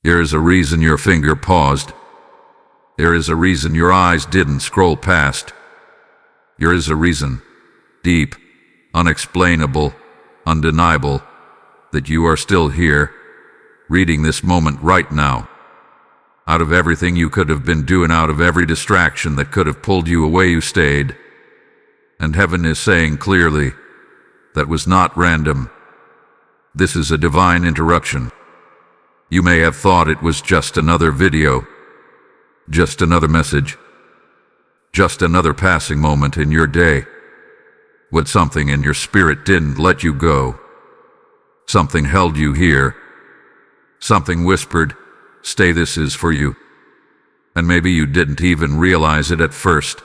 There is a reason your finger paused. There is a reason your eyes didn't scroll past. There is a reason, deep, unexplainable, undeniable, that you are still here, reading this moment right now. Out of everything you could have been doing, out of every distraction that could have pulled you away, you stayed. And heaven is saying clearly, that was not random. This is a divine interruption. You may have thought it was just another video, just another message, just another passing moment in your day. But something in your spirit didn't let you go. Something held you here. Something whispered, "Stay, this is for you." And maybe you didn't even realize it at first.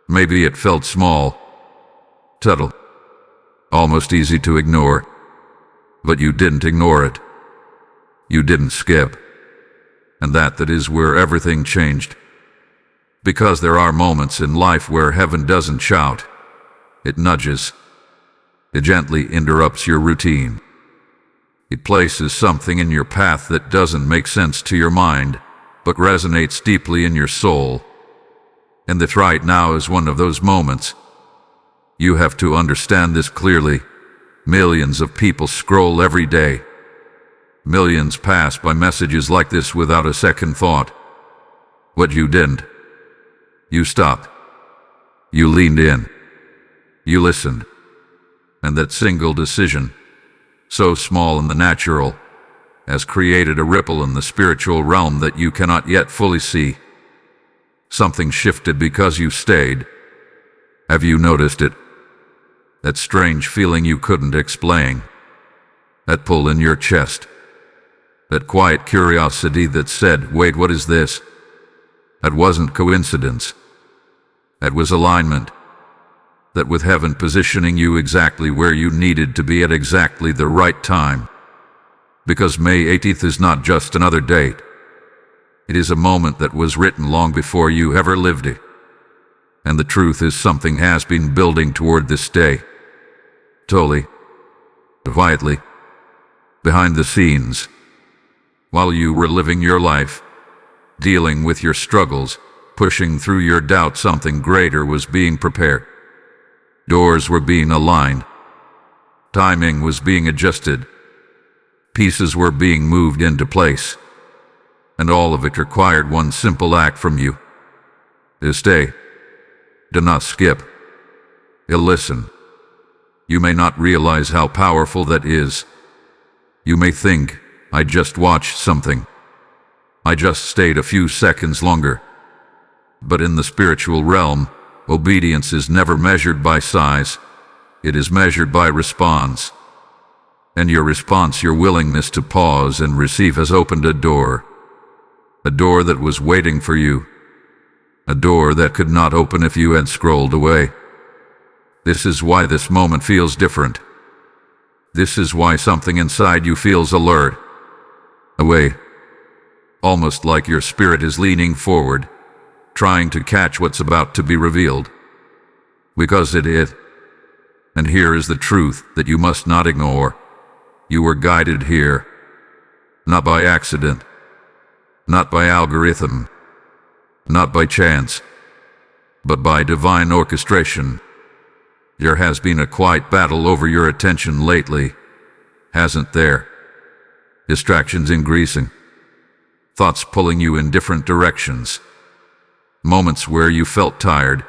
Maybe it felt small, subtle, almost easy to ignore. But you didn't ignore it. You didn't skip. And that is where everything changed. Because there are moments in life where heaven doesn't shout. It nudges. It gently interrupts your routine. It places something in your path that doesn't make sense to your mind, but resonates deeply in your soul. And that right now is one of those moments. You have to understand this clearly. Millions of people scroll every day. Millions pass by messages like this without a second thought. What you didn't. You stopped. You leaned in. You listened. And that single decision, so small in the natural, has created a ripple in the spiritual realm that you cannot yet fully see. Something shifted because you stayed. Have you noticed it? That strange feeling you couldn't explain. That pull in your chest. That quiet curiosity that said, "Wait, what is this?" That wasn't coincidence. That was alignment. That with heaven positioning you exactly where you needed to be at exactly the right time. Because May 18th is not just another date. It is a moment that was written long before you ever lived it. And the truth is, something has been building toward this day. Slowly, quietly, behind the scenes. While you were living your life, dealing with your struggles, pushing through your doubt, something greater was being prepared. Doors were being aligned. Timing was being adjusted. Pieces were being moved into place. And all of it required one simple act from you. To stay. Do not skip. Listen. You may not realize how powerful that is. You may think, "I just watched something. I just stayed a few seconds longer." But in the spiritual realm, obedience is never measured by size. It is measured by response. And your response, your willingness to pause and receive, has opened a door. A door that was waiting for you. A door that could not open if you had scrolled away. This is why this moment feels different. This is why something inside you feels alert. Away. Almost like your spirit is leaning forward, trying to catch what's about to be revealed. Because it is. And here is the truth that you must not ignore. You were guided here. Not by accident. Not by algorithm. Not by chance. But by divine orchestration. There has been a quiet battle over your attention lately, hasn't there? Distractions increasing. Thoughts pulling you in different directions. Moments where you felt tired,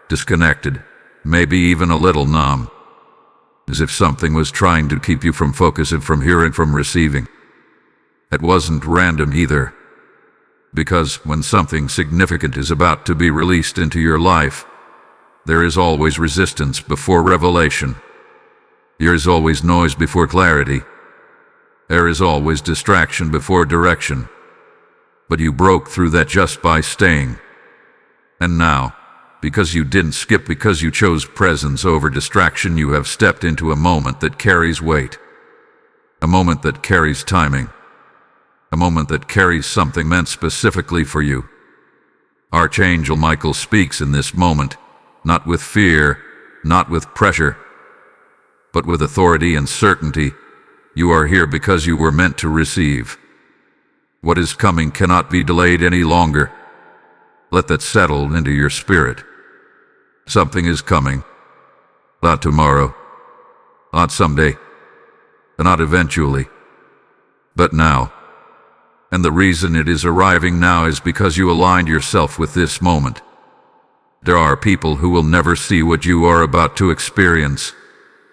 disconnected, maybe even a little numb. As if something was trying to keep you from focusing, from hearing, from receiving. It wasn't random either. Because when something significant is about to be released into your life, there is always resistance before revelation. There is always noise before clarity. There is always distraction before direction. But you broke through that just by staying. And now, because you didn't skip, because you chose presence over distraction, you have stepped into a moment that carries weight. A moment that carries timing. A moment that carries something meant specifically for you. Archangel Michael speaks in this moment, not with fear, not with pressure, but with authority and certainty. You are here because you were meant to receive. What is coming cannot be delayed any longer. Let that settle into your spirit. Something is coming. Not tomorrow. Not someday. Not eventually. But now. And the reason it is arriving now is because you aligned yourself with this moment. There are people who will never see what you are about to experience,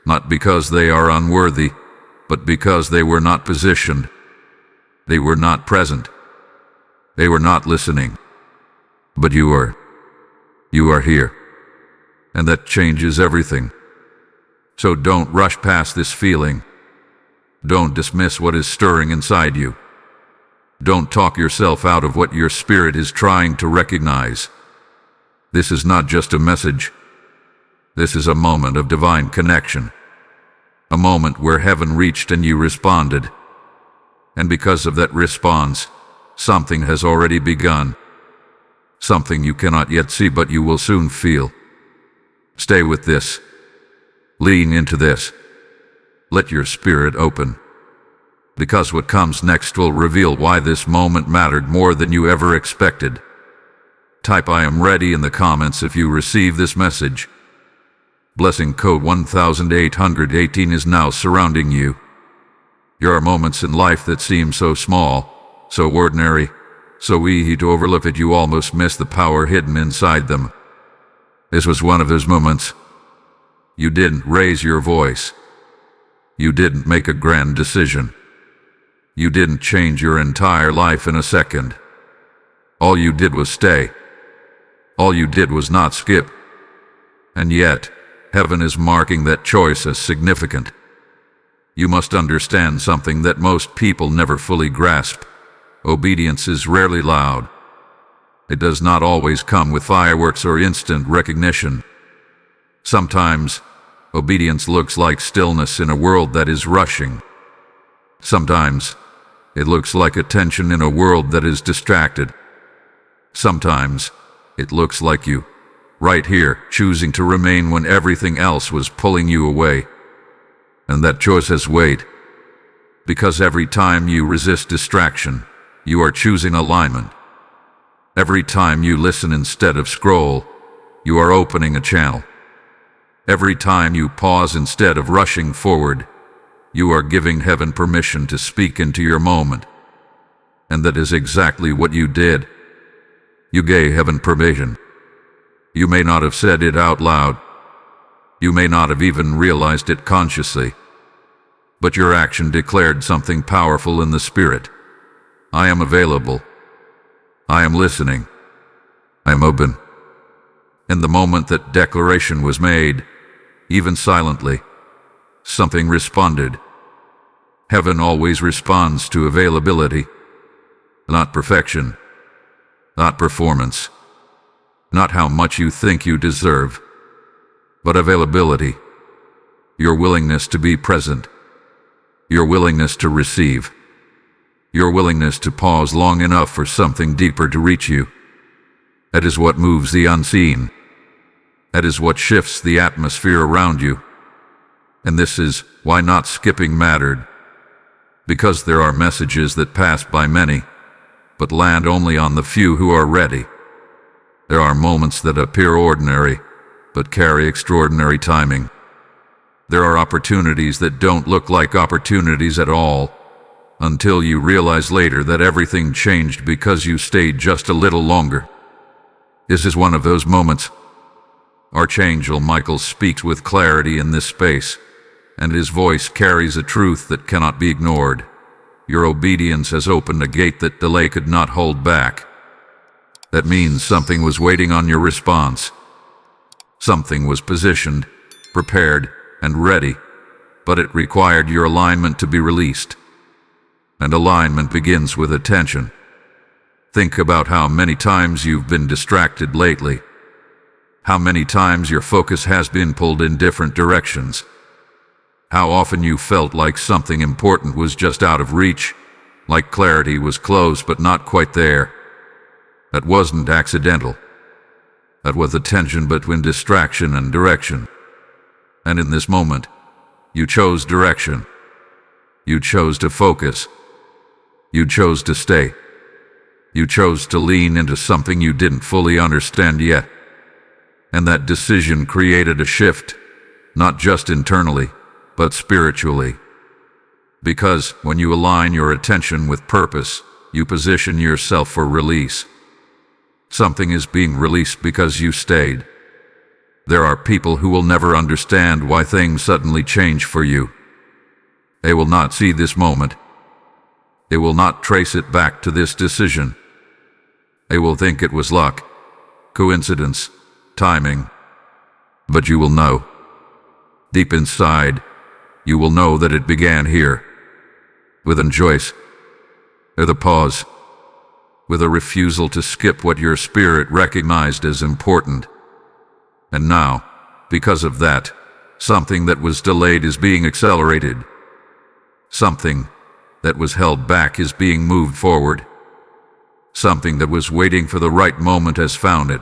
not because they are unworthy, but because they were not positioned. They were not present. They were not listening. But you are. You are here. And that changes everything. So don't rush past this feeling. Don't dismiss what is stirring inside you. Don't talk yourself out of what your spirit is trying to recognize. This is not just a message. This is a moment of divine connection. A moment where heaven reached and you responded. And because of that response, something has already begun. Something you cannot yet see, but you will soon feel. Stay with this. Lean into this. Let your spirit open. Because what comes next will reveal why this moment mattered more than you ever expected. Type "I am ready" in the comments if you receive this message. Blessing code 1818 is now surrounding you. There are moments in life that seem so small, so ordinary, so easy to overlook that you almost miss the power hidden inside them. This was one of those moments. You didn't raise your voice. You didn't make a grand decision. You didn't change your entire life in a second. All you did was stay. All you did was not skip. And yet, heaven is marking that choice as significant. You must understand something that most people never fully grasp. Obedience is rarely loud. It does not always come with fireworks or instant recognition. Sometimes, obedience looks like stillness in a world that is rushing. Sometimes, it looks like attention in a world that is distracted. Sometimes, it looks like you, right here, choosing to remain when everything else was pulling you away. And that choice has weight. Because every time you resist distraction, you are choosing alignment. Every time you listen instead of scroll, you are opening a channel. Every time you pause instead of rushing forward, you are giving heaven permission to speak into your moment. And that is exactly what you did. You gave heaven permission. You may not have said it out loud. You may not have even realized it consciously. But your action declared something powerful in the spirit. I am available. I am listening. I am open. In the moment that declaration was made, even silently, something responded. Heaven always responds to availability, not perfection, not performance, not how much you think you deserve, but availability, your willingness to be present, your willingness to receive, your willingness to pause long enough for something deeper to reach you. That is what moves the unseen. That is what shifts the atmosphere around you. And this is why not skipping mattered. Because there are messages that pass by many, but land only on the few who are ready. There are moments that appear ordinary, but carry extraordinary timing. There are opportunities that don't look like opportunities at all, until you realize later that everything changed because you stayed just a little longer. This is one of those moments. Archangel Michael speaks with clarity in this space, and his voice carries a truth that cannot be ignored. Your obedience has opened a gate that delay could not hold back. That means something was waiting on your response. Something was positioned, prepared, and ready, but it required your alignment to be released. And alignment begins with attention. Think about how many times you've been distracted lately. How many times your focus has been pulled in different directions. How often you felt like something important was just out of reach, like clarity was close but not quite there. That wasn't accidental. That was the tension between distraction and direction. And in this moment, you chose direction. You chose to focus. You chose to stay. You chose to lean into something you didn't fully understand yet. And that decision created a shift, not just internally, but spiritually. Because when you align your attention with purpose, you position yourself for release. Something is being released because you stayed. There are people who will never understand why things suddenly change for you. They will not see this moment. They will not trace it back to this decision. They will think it was luck, coincidence, timing. But you will know. Deep inside, you will know that it began here. With a choice. With a pause. With a refusal to skip what your spirit recognized as important. And now, because of that, something that was delayed is being accelerated. Something that was held back is being moved forward. Something that was waiting for the right moment has found it.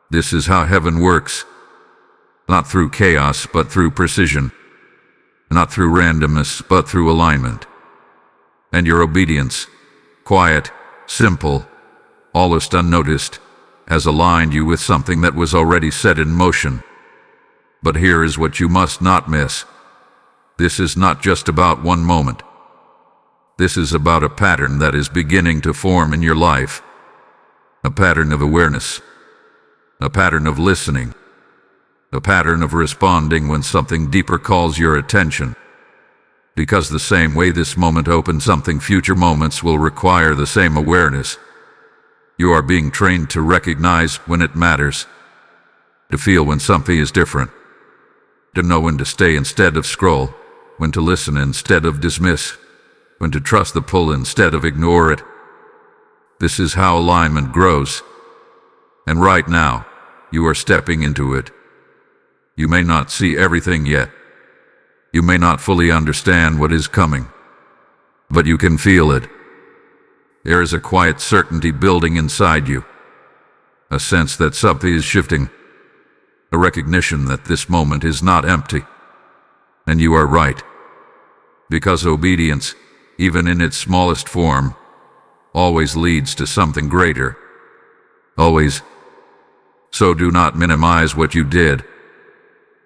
This is how heaven works. Not through chaos, but through precision. Not through randomness, but through alignment. And your obedience, quiet, simple, almost unnoticed, has aligned you with something that was already set in motion. But here is what you must not miss. This is not just about one moment. This is about a pattern that is beginning to form in your life. A pattern of awareness. A pattern of listening. A pattern of responding when something deeper calls your attention. Because the same way this moment opens something, future moments will require the same awareness. You are being trained to recognize when it matters. To feel when something is different. To know when to stay instead of scroll. When to listen instead of dismiss. When to trust the pull instead of ignore it. This is how alignment grows. And right now, you are stepping into it. You may not see everything yet. You may not fully understand what is coming. But you can feel it. There is a quiet certainty building inside you. A sense that something is shifting. A recognition that this moment is not empty. And you are right. Because obedience, even in its smallest form, always leads to something greater. Always. So do not minimize what you did.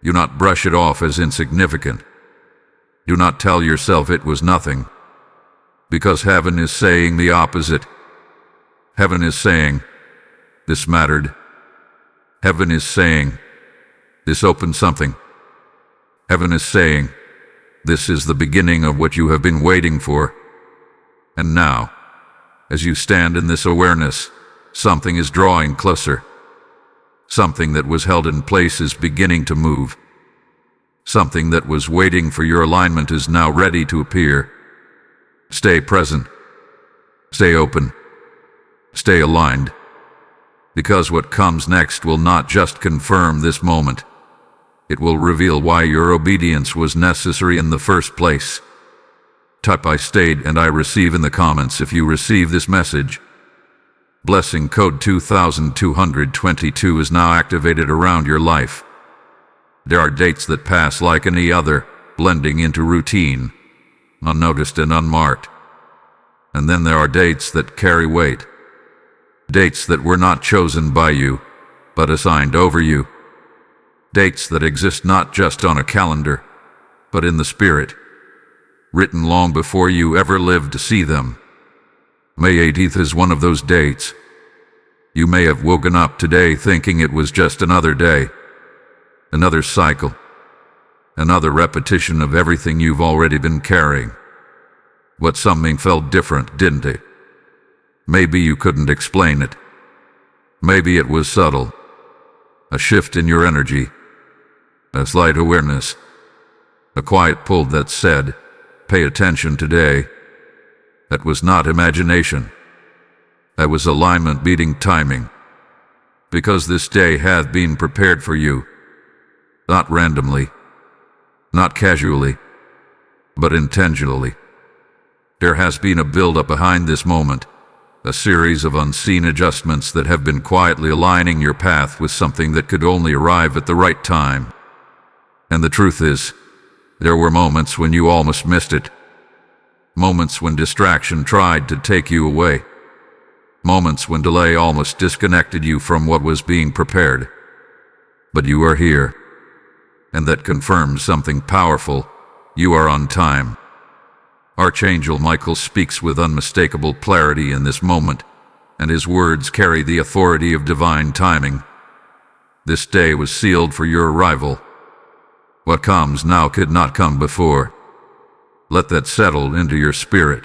Do not brush it off as insignificant. Do not tell yourself it was nothing. Because heaven is saying the opposite. Heaven is saying, this mattered. Heaven is saying, this opened something. Heaven is saying, this is the beginning of what you have been waiting for. And now, as you stand in this awareness, something is drawing closer. Something that was held in place is beginning to move. Something that was waiting for your alignment is now ready to appear. Stay present. Stay open. Stay aligned. Because what comes next will not just confirm this moment. It will reveal why your obedience was necessary in the first place. Type "I stayed" and "I receive" in the comments if you receive this message. Blessing code 2222 is now activated around your life. There are dates that pass like any other, blending into routine, unnoticed and unmarked. And then there are dates that carry weight. Dates that were not chosen by you, but assigned over you. Dates that exist not just on a calendar, but in the spirit, written long before you ever lived to see them. May 18th is one of those dates. You may have woken up today thinking it was just another day, another cycle, another repetition of everything you've already been carrying. But something felt different, didn't it? Maybe you couldn't explain it. Maybe it was subtle. A shift in your energy. A slight awareness. A quiet pull that said, "Pay attention today." That was not imagination. That was alignment beating timing. Because this day had been prepared for you. Not randomly. Not casually. But intentionally. There has been a build-up behind this moment. A series of unseen adjustments that have been quietly aligning your path with something that could only arrive at the right time. And the truth is, there were moments when you almost missed it. Moments when distraction tried to take you away. Moments when delay almost disconnected you from what was being prepared. But you are here. And that confirms something powerful. You are on time. Archangel Michael speaks with unmistakable clarity in this moment, and his words carry the authority of divine timing. This day was sealed for your arrival. What comes now could not come before. Let that settle into your spirit,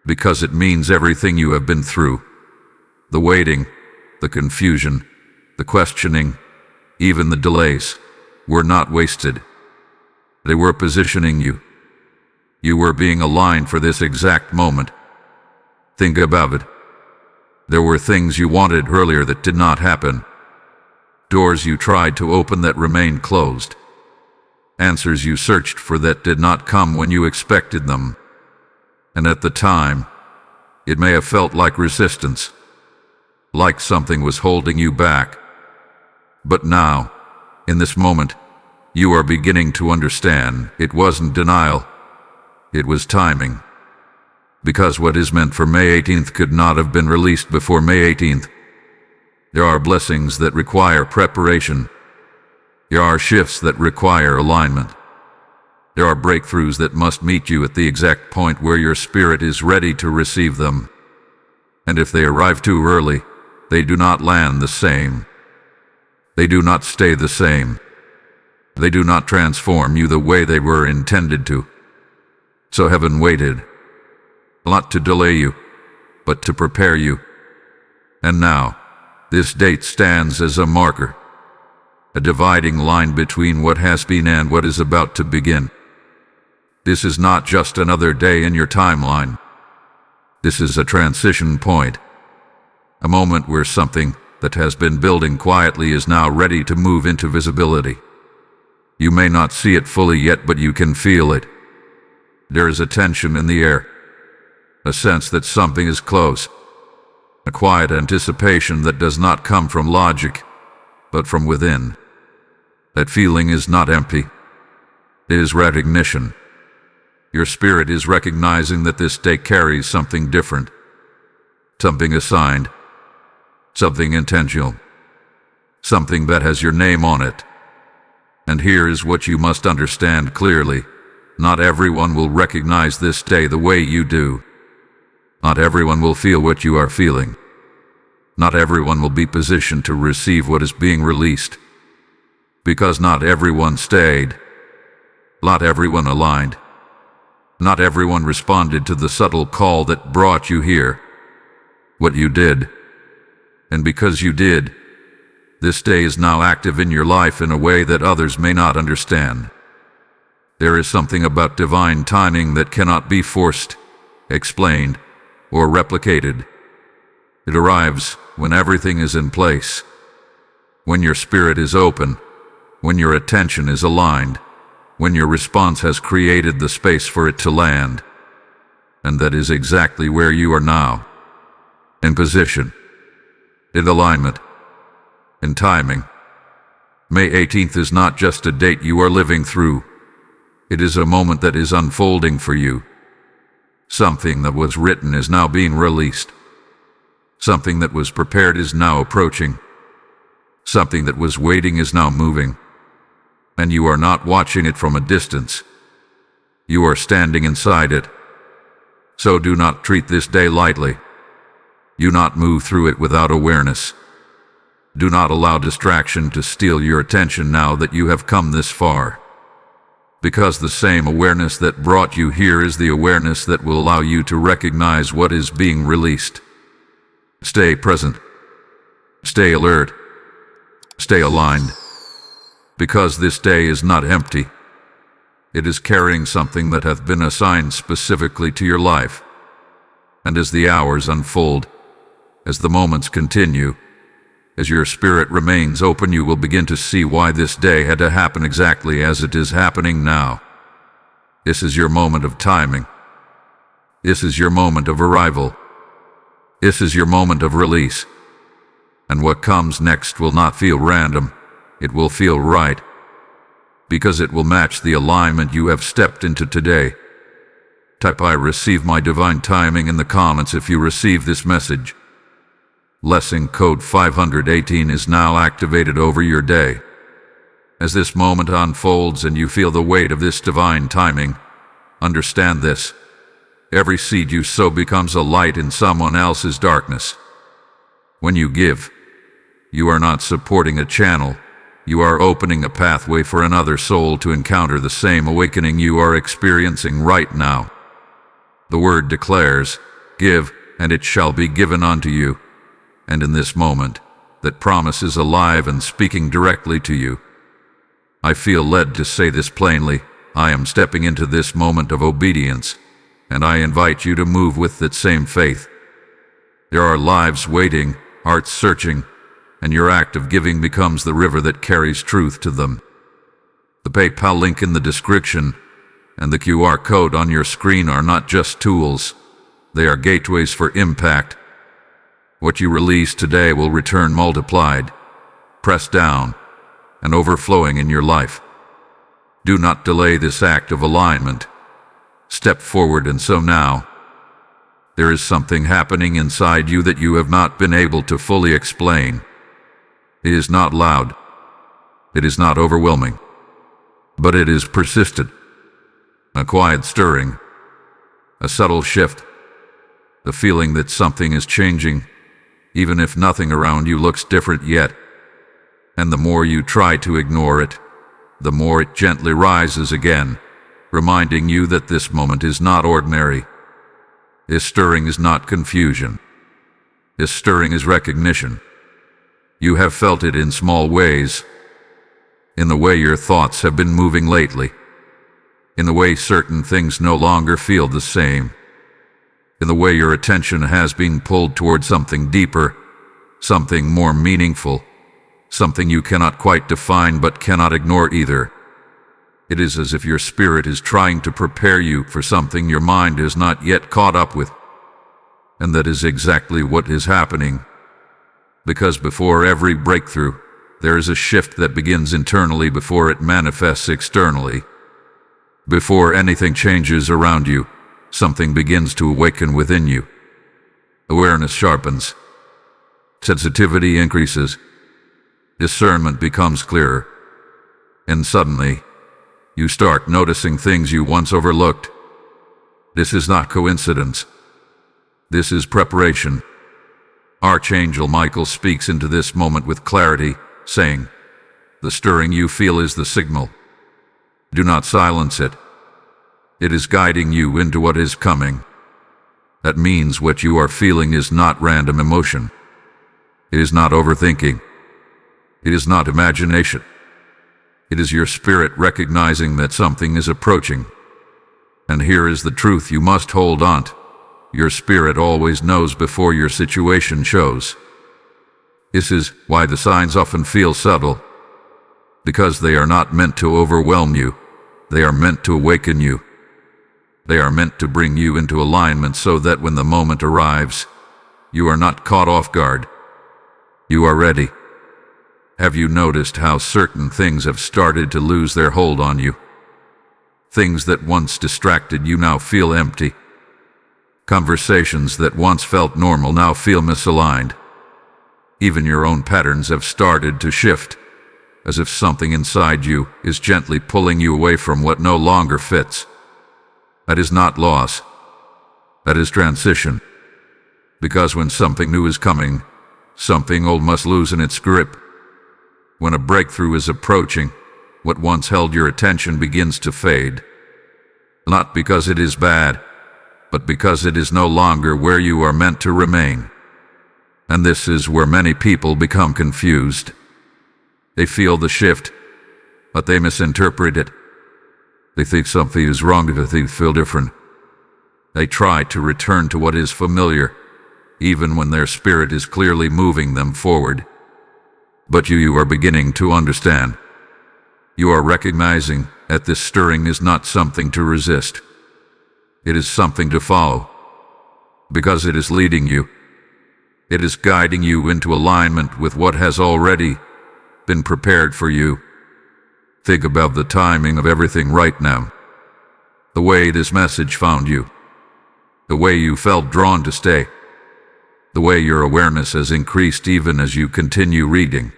because it means everything you have been through. The waiting, the confusion, the questioning, even the delays, were not wasted. They were positioning you. You were being aligned for this exact moment. Think about it. There were things you wanted earlier that did not happen. Doors you tried to open that remained closed. Answers you searched for that did not come when you expected them. And at the time, it may have felt like resistance, like something was holding you back. But now, in this moment, you are beginning to understand it wasn't denial, it was timing. Because what is meant for May 18th could not have been released before May 18th. There are blessings that require preparation. There are shifts that require alignment. There are breakthroughs that must meet you at the exact point where your spirit is ready to receive them. And if they arrive too early, they do not land the same. They do not stay the same. They do not transform you the way they were intended to. So heaven waited, not to delay you, but to prepare you. And now, this date stands as a marker, a dividing line between what has been and what is about to begin. This is not just another day in your timeline. This is a transition point, a moment where something that has been building quietly is now ready to move into visibility. You may not see it fully yet, but you can feel it. There is a tension in the air, a sense that something is close, a quiet anticipation that does not come from logic, but from within. That feeling is not empty. It is recognition. Your spirit is recognizing that this day carries something different, something assigned, something intentional, something that has your name on it. And here is what you must understand clearly. Not everyone will recognize this day the way you do. Not everyone will feel what you are feeling. Not everyone will be positioned to receive what is being released. Because not everyone stayed. Not everyone aligned. Not everyone responded to the subtle call that brought you here. What you did. And because you did, this day is now active in your life in a way that others may not understand. There is something about divine timing that cannot be forced, explained, or replicated. It arrives when everything is in place, when your spirit is open, when your attention is aligned, when your response has created the space for it to land. And that is exactly where you are now. In position, in alignment, in timing. May 18th is not just a date you are living through. It is a moment that is unfolding for you. Something that was written is now being released. Something that was prepared is now approaching. Something that was waiting is now moving. And you are not watching it from a distance. You are standing inside it. So do not treat this day lightly. Do not move through it without awareness. Do not allow distraction to steal your attention now that you have come this far. Because the same awareness that brought you here is the awareness that will allow you to recognize what is being released. Stay present. Stay alert. Stay aligned. Because this day is not empty. It is carrying something that hath been assigned specifically to your life. And as the hours unfold, as the moments continue, as your spirit remains open, you will begin to see why this day had to happen exactly as it is happening now. This is your moment of timing. This is your moment of arrival. This is your moment of release. And what comes next will not feel random. It will feel right. Because it will match the alignment you have stepped into today. Type "I receive my divine timing" in the comments if you receive this message. Blessing code 518 is now activated over your day. As this moment unfolds and you feel the weight of this divine timing, understand this. Every seed you sow becomes a light in someone else's darkness. When you give, you are not supporting a channel. You are opening a pathway for another soul to encounter the same awakening you are experiencing right now. The word declares, "Give, and it shall be given unto you." And in this moment, that promise is alive and speaking directly to you. I feel led to say this plainly. I am stepping into this moment of obedience, and I invite you to move with that same faith. There are lives waiting, hearts searching, and your act of giving becomes the river that carries truth to them. The PayPal link in the description and the QR code on your screen are not just tools, they are gateways for impact. What you release today will return multiplied, pressed down, and overflowing in your life. Do not delay this act of alignment. Step forward and sow now. There is something happening inside you that you have not been able to fully explain. It is not loud. It is not overwhelming. But it is persistent. A quiet stirring. A subtle shift. The feeling that something is changing, even if nothing around you looks different yet. And the more you try to ignore it, the more it gently rises again, reminding you that this moment is not ordinary. This stirring is not confusion. This stirring is recognition. You have felt it in small ways, in the way your thoughts have been moving lately, in the way certain things no longer feel the same, in the way your attention has been pulled toward something deeper, something more meaningful, something you cannot quite define but cannot ignore either. It is as if your spirit is trying to prepare you for something your mind is not yet caught up with. And that is exactly what is happening. Because before every breakthrough, there is a shift that begins internally before it manifests externally. Before anything changes around you, something begins to awaken within you. Awareness sharpens. Sensitivity increases. Discernment becomes clearer. And suddenly, you start noticing things you once overlooked. This is not coincidence. This is preparation. Archangel Michael speaks into this moment with clarity, saying, "The stirring you feel is the signal. Do not silence it. It is guiding you into what is coming. That means what you are feeling is not random emotion. It is not overthinking. It is not imagination. It is your spirit recognizing that something is approaching. And here is the truth you must hold on to. Your spirit always knows before your situation shows. This is why the signs often feel subtle. Because they are not meant to overwhelm you. They are meant to awaken you. They are meant to bring you into alignment so that when the moment arrives, you are not caught off guard. You are ready. Have you noticed how certain things have started to lose their hold on you? Things that once distracted you now feel empty. Conversations that once felt normal now feel misaligned. Even your own patterns have started to shift, as if something inside you is gently pulling you away from what no longer fits. That is not loss. That is transition. Because when something new is coming, something old must loosen its grip. When a breakthrough is approaching, what once held your attention begins to fade. Not because it is bad, but because it is no longer where you are meant to remain. And this is where many people become confused. They feel the shift, but they misinterpret it. They think something is wrong if they feel different. They try to return to what is familiar, even when their spirit is clearly moving them forward. But you are beginning to understand. You are recognizing that this stirring is not something to resist. It is something to follow. Because it is leading you. It is guiding you into alignment with what has already been prepared for you. Think about the timing of everything right now. the way this message found you, the way you felt drawn to stay, the way your awareness has increased even as you continue reading.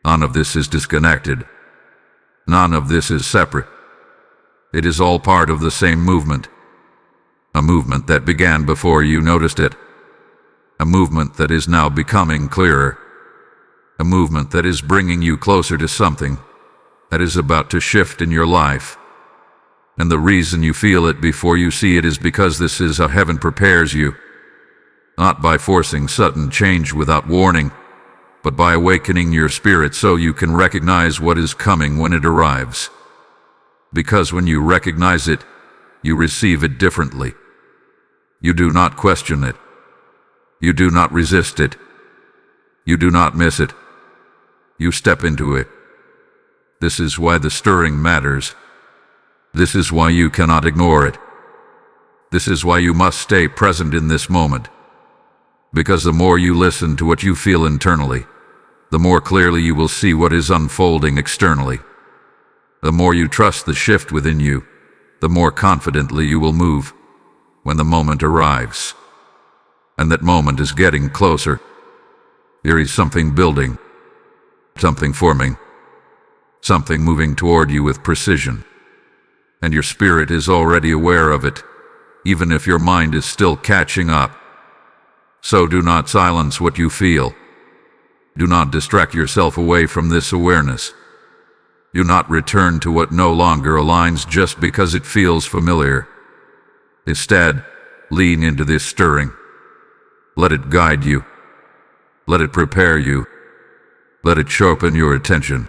None of this is disconnected. None of this is separate. It is all part of the same movement. A movement that began before you noticed it. A movement that is now becoming clearer. A movement that is bringing you closer to something that is about to shift in your life. And the reason you feel it before you see it is because this is how heaven prepares you. Not by forcing sudden change without warning, but by awakening your spirit so you can recognize what is coming when it arrives. Because when you recognize it, you receive it differently. You do not question it. You do not resist it. You do not miss it. You step into it. This is why the stirring matters. This is why you cannot ignore it. This is why you must stay present in this moment. Because the more you listen to what you feel internally, the more clearly you will see what is unfolding externally. The more you trust the shift within you, the more confidently you will move when the moment arrives. And that moment is getting closer. There is something building, something forming, something moving toward you with precision. And your spirit is already aware of it, even if your mind is still catching up. So do not silence what you feel. Do not distract yourself away from this awareness. Do not return to what no longer aligns just because it feels familiar. Instead, lean into this stirring. Let it guide you. Let it prepare you. Let it sharpen your attention.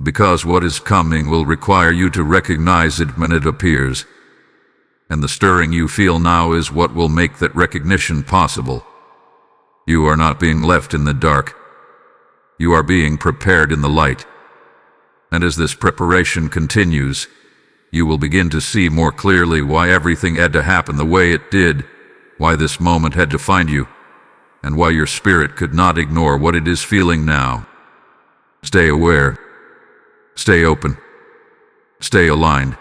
Because what is coming will require you to recognize it when it appears. And the stirring you feel now is what will make that recognition possible. You are not being left in the dark. You are being prepared in the light. And as this preparation continues, you will begin to see more clearly why everything had to happen the way it did, why this moment had to find you, and why your spirit could not ignore what it is feeling now. Stay aware. Stay open. Stay aligned.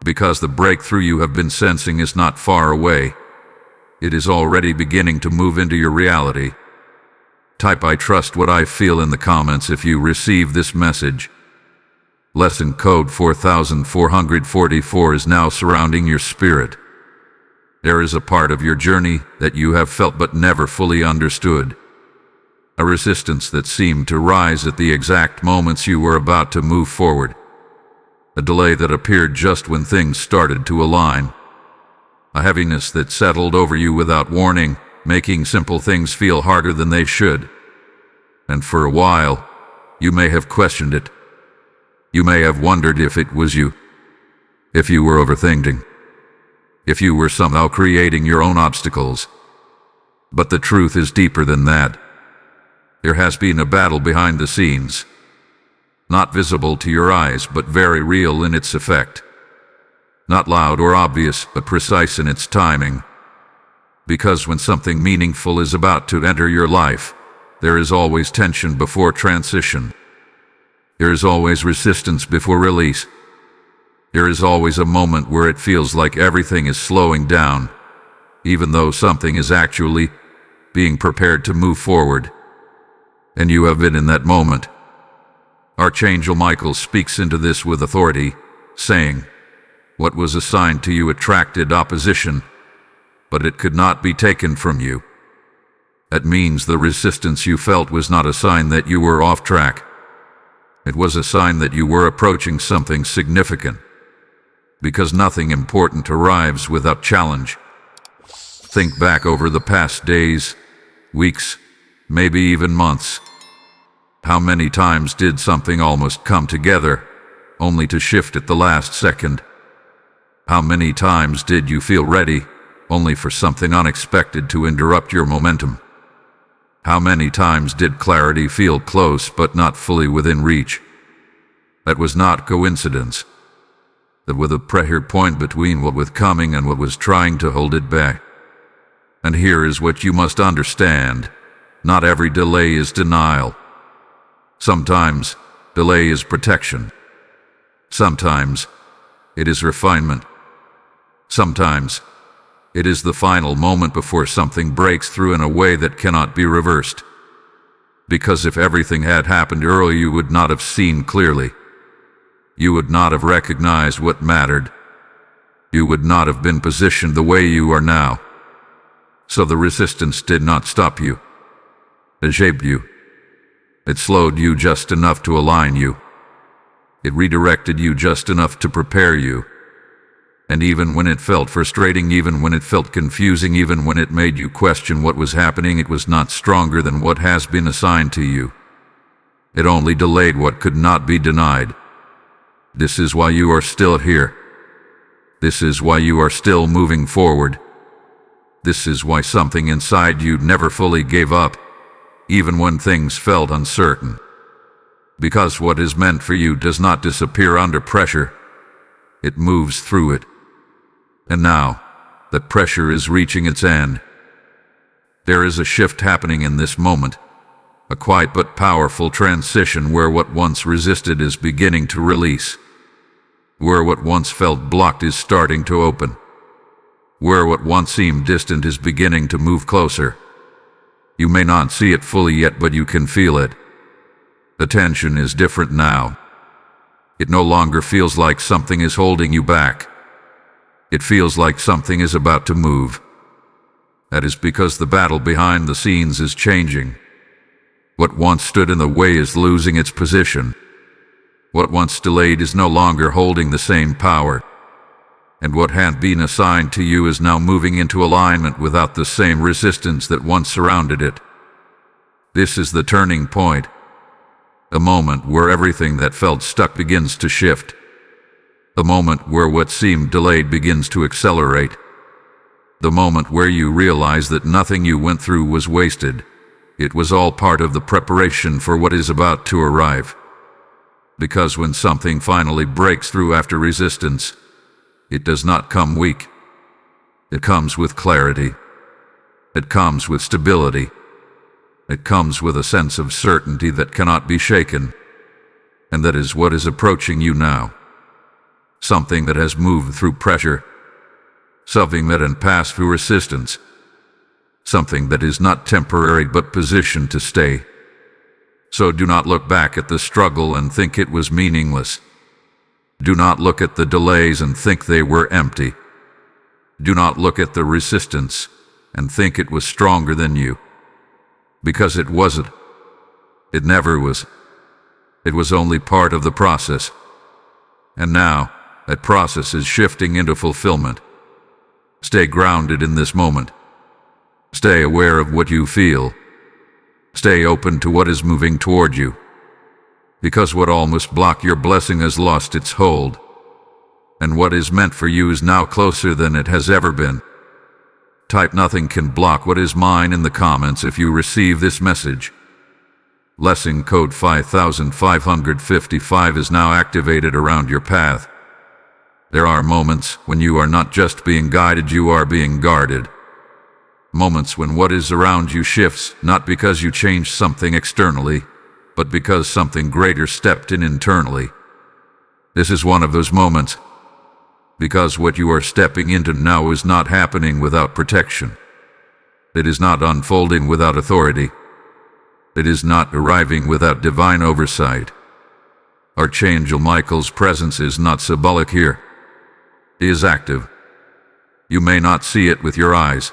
Because the breakthrough you have been sensing is not far away. It is already beginning to move into your reality. Type "I trust what I feel" in the comments if you receive this message. Lesson code 4444 is now surrounding your spirit. There is a part of your journey that you have felt but never fully understood. A resistance that seemed to rise at the exact moments you were about to move forward. A delay that appeared just when things started to align. A heaviness that settled over you without warning, making simple things feel harder than they should. And for a while, you may have questioned it. You may have wondered if it was you. If you were overthinking. If you were somehow creating your own obstacles. But the truth is deeper than that. There has been a battle behind the scenes. Not visible to your eyes, but very real in its effect. Not loud or obvious, but precise in its timing. Because when something meaningful is about to enter your life, there is always tension before transition. There is always resistance before release. There is always a moment where it feels like everything is slowing down, even though something is actually being prepared to move forward. And you have been in that moment. Archangel Michael speaks into this with authority, saying, "What was assigned to you attracted opposition, but it could not be taken from you." That means the resistance you felt was not a sign that you were off track. It was a sign that you were approaching something significant. Because nothing important arrives without challenge. Think back over the past days, weeks, maybe even months. How many times did something almost come together, only to shift at the last second? How many times did you feel ready, only for something unexpected to interrupt your momentum? How many times did clarity feel close but not fully within reach? That was not coincidence. That was a pressure point between what was coming and what was trying to hold it back. And here is what you must understand. Not every delay is denial. Sometimes, delay is protection. Sometimes, It is refinement. Sometimes, it is the final moment before something breaks through in a way that cannot be reversed. Because if everything had happened earlier, you would not have seen clearly. You would not have recognized what mattered. You would not have been positioned the way you are now. So the resistance did not stop you. It shaped you. It slowed you just enough to align you. It redirected you just enough to prepare you. And even when it felt frustrating, even when it felt confusing, even when it made you question what was happening, it was not stronger than what has been assigned to you. It only delayed what could not be denied. This is why you are still here. This is why you are still moving forward. This is why something inside you never fully gave up, even when things felt uncertain. Because what is meant for you does not disappear under pressure. It moves through it. And now, that pressure is reaching its end. There is a shift happening in this moment, a quiet but powerful transition where what once resisted is beginning to release, where what once felt blocked is starting to open, where what once seemed distant is beginning to move closer. You may not see it fully yet, but you can feel it. The tension is different now. It no longer feels like something is holding you back. It feels like something is about to move. That is because the battle behind the scenes is changing. What once stood in the way is losing its position. What once delayed is no longer holding the same power. And what had been assigned to you is now moving into alignment without the same resistance that once surrounded it. This is the turning point. A moment where everything that felt stuck begins to shift. The moment where what seemed delayed begins to accelerate. The moment where you realize that nothing you went through was wasted. It was all part of the preparation for what is about to arrive. Because when something finally breaks through after resistance, it does not come weak. It comes with clarity. It comes with stability. It comes with a sense of certainty that cannot be shaken. And that is what is approaching you now. Something that has moved through pressure. Something that has passed through resistance. Something that is not temporary but positioned to stay. So do not look back at the struggle and think it was meaningless. Do not look at the delays and think they were empty. Do not look at the resistance and think it was stronger than you. Because it wasn't. It never was. It was only part of the process. And now, that process is shifting into fulfillment. Stay grounded in this moment. Stay aware of what you feel. Stay open to what is moving toward you. Because what almost blocked your blessing has lost its hold. And what is meant for you is now closer than it has ever been. Type "nothing can block what is mine" in the comments if you receive this message. Blessing code 5555 is now activated around your path. There are moments when you are not just being guided, you are being guarded. Moments when what is around you shifts, not because you changed something externally, but because something greater stepped in internally. This is one of those moments. Because what you are stepping into now is not happening without protection. It is not unfolding without authority. It is not arriving without divine oversight. Archangel Michael's presence is not symbolic here. He is active. You may not see it with your eyes,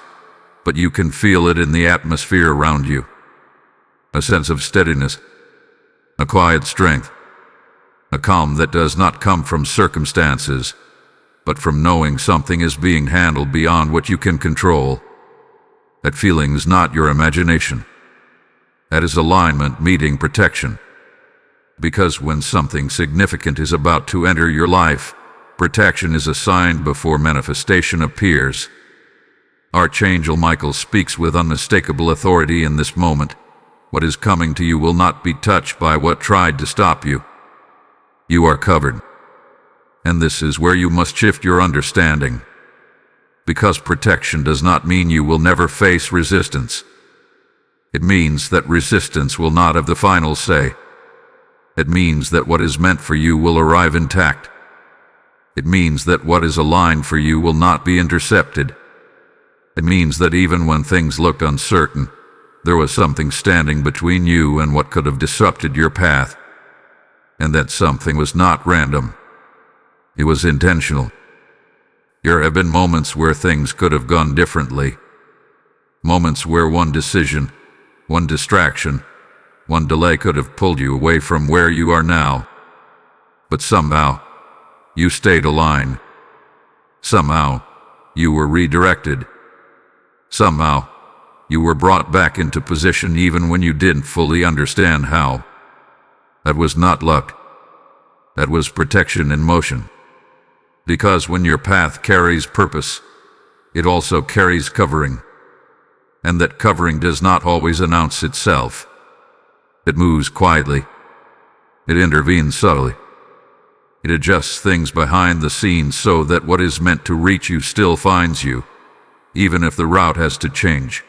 but you can feel it in the atmosphere around you. A sense of steadiness, a quiet strength, a calm that does not come from circumstances, but from knowing something is being handled beyond what you can control. That feeling is not your imagination. That is alignment meeting protection. Because when something significant is about to enter your life, protection is assigned before manifestation appears. Archangel Michael speaks with unmistakable authority in this moment. What is coming to you will not be touched by what tried to stop you. You are covered. And this is where you must shift your understanding. Because protection does not mean you will never face resistance. It means that resistance will not have the final say. It means that what is meant for you will arrive intact. It means that what is aligned for you will not be intercepted. It means that even when things looked uncertain, there was something standing between you and what could have disrupted your path. And that something was not random. It was intentional. There have been moments where things could have gone differently. Moments where one decision, one distraction, one delay could have pulled you away from where you are now. But somehow, you stayed aligned. Somehow, you were redirected. Somehow, you were brought back into position even when you didn't fully understand how. That was not luck. That was protection in motion. Because when your path carries purpose, it also carries covering. And that covering does not always announce itself. It moves quietly. It intervenes subtly. It adjusts things behind the scenes so that what is meant to reach you still finds you, even if the route has to change.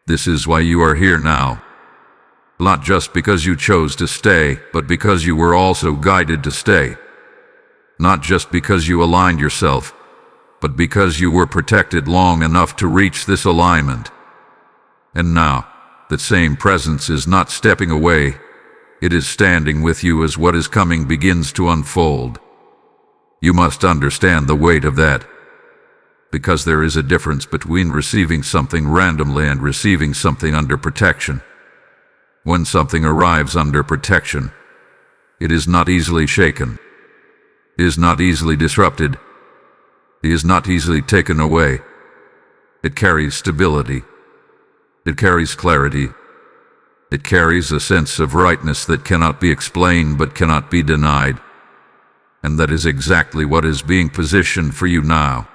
This is why you are here now. Not just because you chose to stay, but because you were also guided to stay. Not just because you aligned yourself, but because you were protected long enough to reach this alignment. And now, that same presence is not stepping away. It is standing with you as what is coming begins to unfold. You must understand the weight of that. Because there is a difference between receiving something randomly and receiving something under protection. When something arrives under protection, it is not easily shaken. It is not easily disrupted. It is not easily taken away. It carries stability. It carries clarity. It carries a sense of rightness that cannot be explained but cannot be denied. And that is exactly what is being positioned for you now.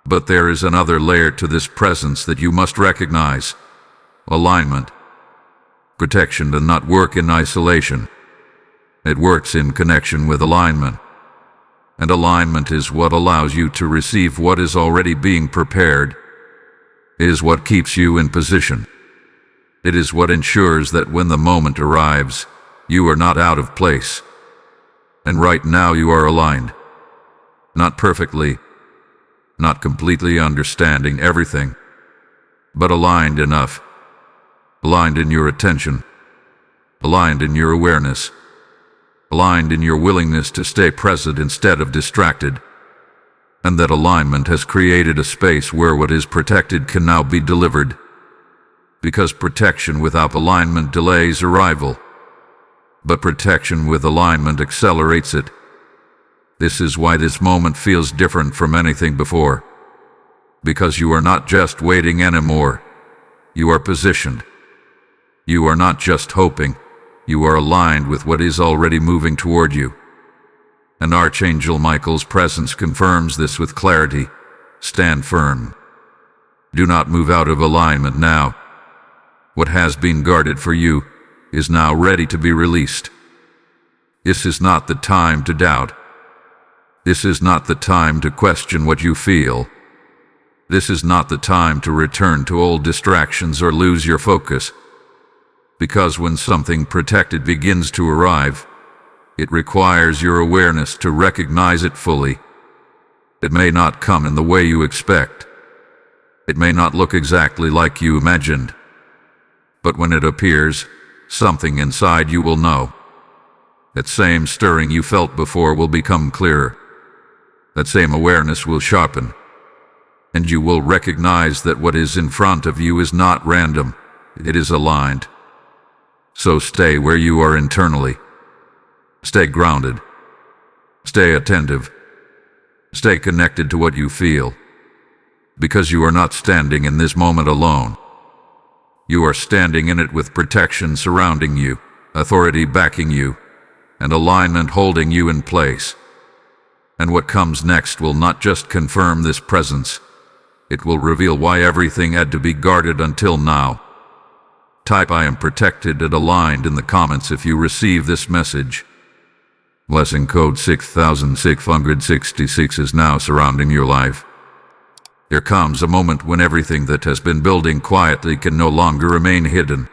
But there is another layer to this presence that you must recognize. Alignment. Protection does not work in isolation. It works in connection with alignment. And alignment is what allows you to receive what is already being prepared. It is what keeps you in position. It is what ensures that when the moment arrives, you are not out of place. And right now you are aligned. Not perfectly, not completely understanding everything, but aligned enough. Aligned in your attention, aligned in your awareness, aligned in your willingness to stay present instead of distracted. And that alignment has created a space where what is protected can now be delivered. Because protection without alignment delays arrival, but protection with alignment accelerates it. This is why this moment feels different from anything before. Because you are not just waiting anymore. You are positioned. You are not just hoping. You are aligned with what is already moving toward you. And Archangel Michael's presence confirms this with clarity. Stand firm. Do not move out of alignment now. What has been guarded for you is now ready to be released. This is not the time to doubt. This is not the time to question what you feel. This is not the time to return to old distractions or lose your focus. Because when something protected begins to arrive, it requires your awareness to recognize it fully. It may not come in the way you expect. It may not look exactly like you imagined. But when it appears, something inside you will know. That same stirring you felt before will become clearer. That same awareness will sharpen. And you will recognize that what is in front of you is not random. It is aligned. So stay where you are internally. Stay grounded. Stay attentive. Stay connected to what you feel. Because you are not standing in this moment alone. You are standing in it with protection surrounding you, authority backing you, and alignment holding you in place. And what comes next will not just confirm this presence. It will reveal why everything had to be guarded until now. Type "I am protected" and aligned in the comments if you receive this message. Blessing code 6666 is now surrounding your life. There comes a moment when everything that has been building quietly can no longer remain hidden.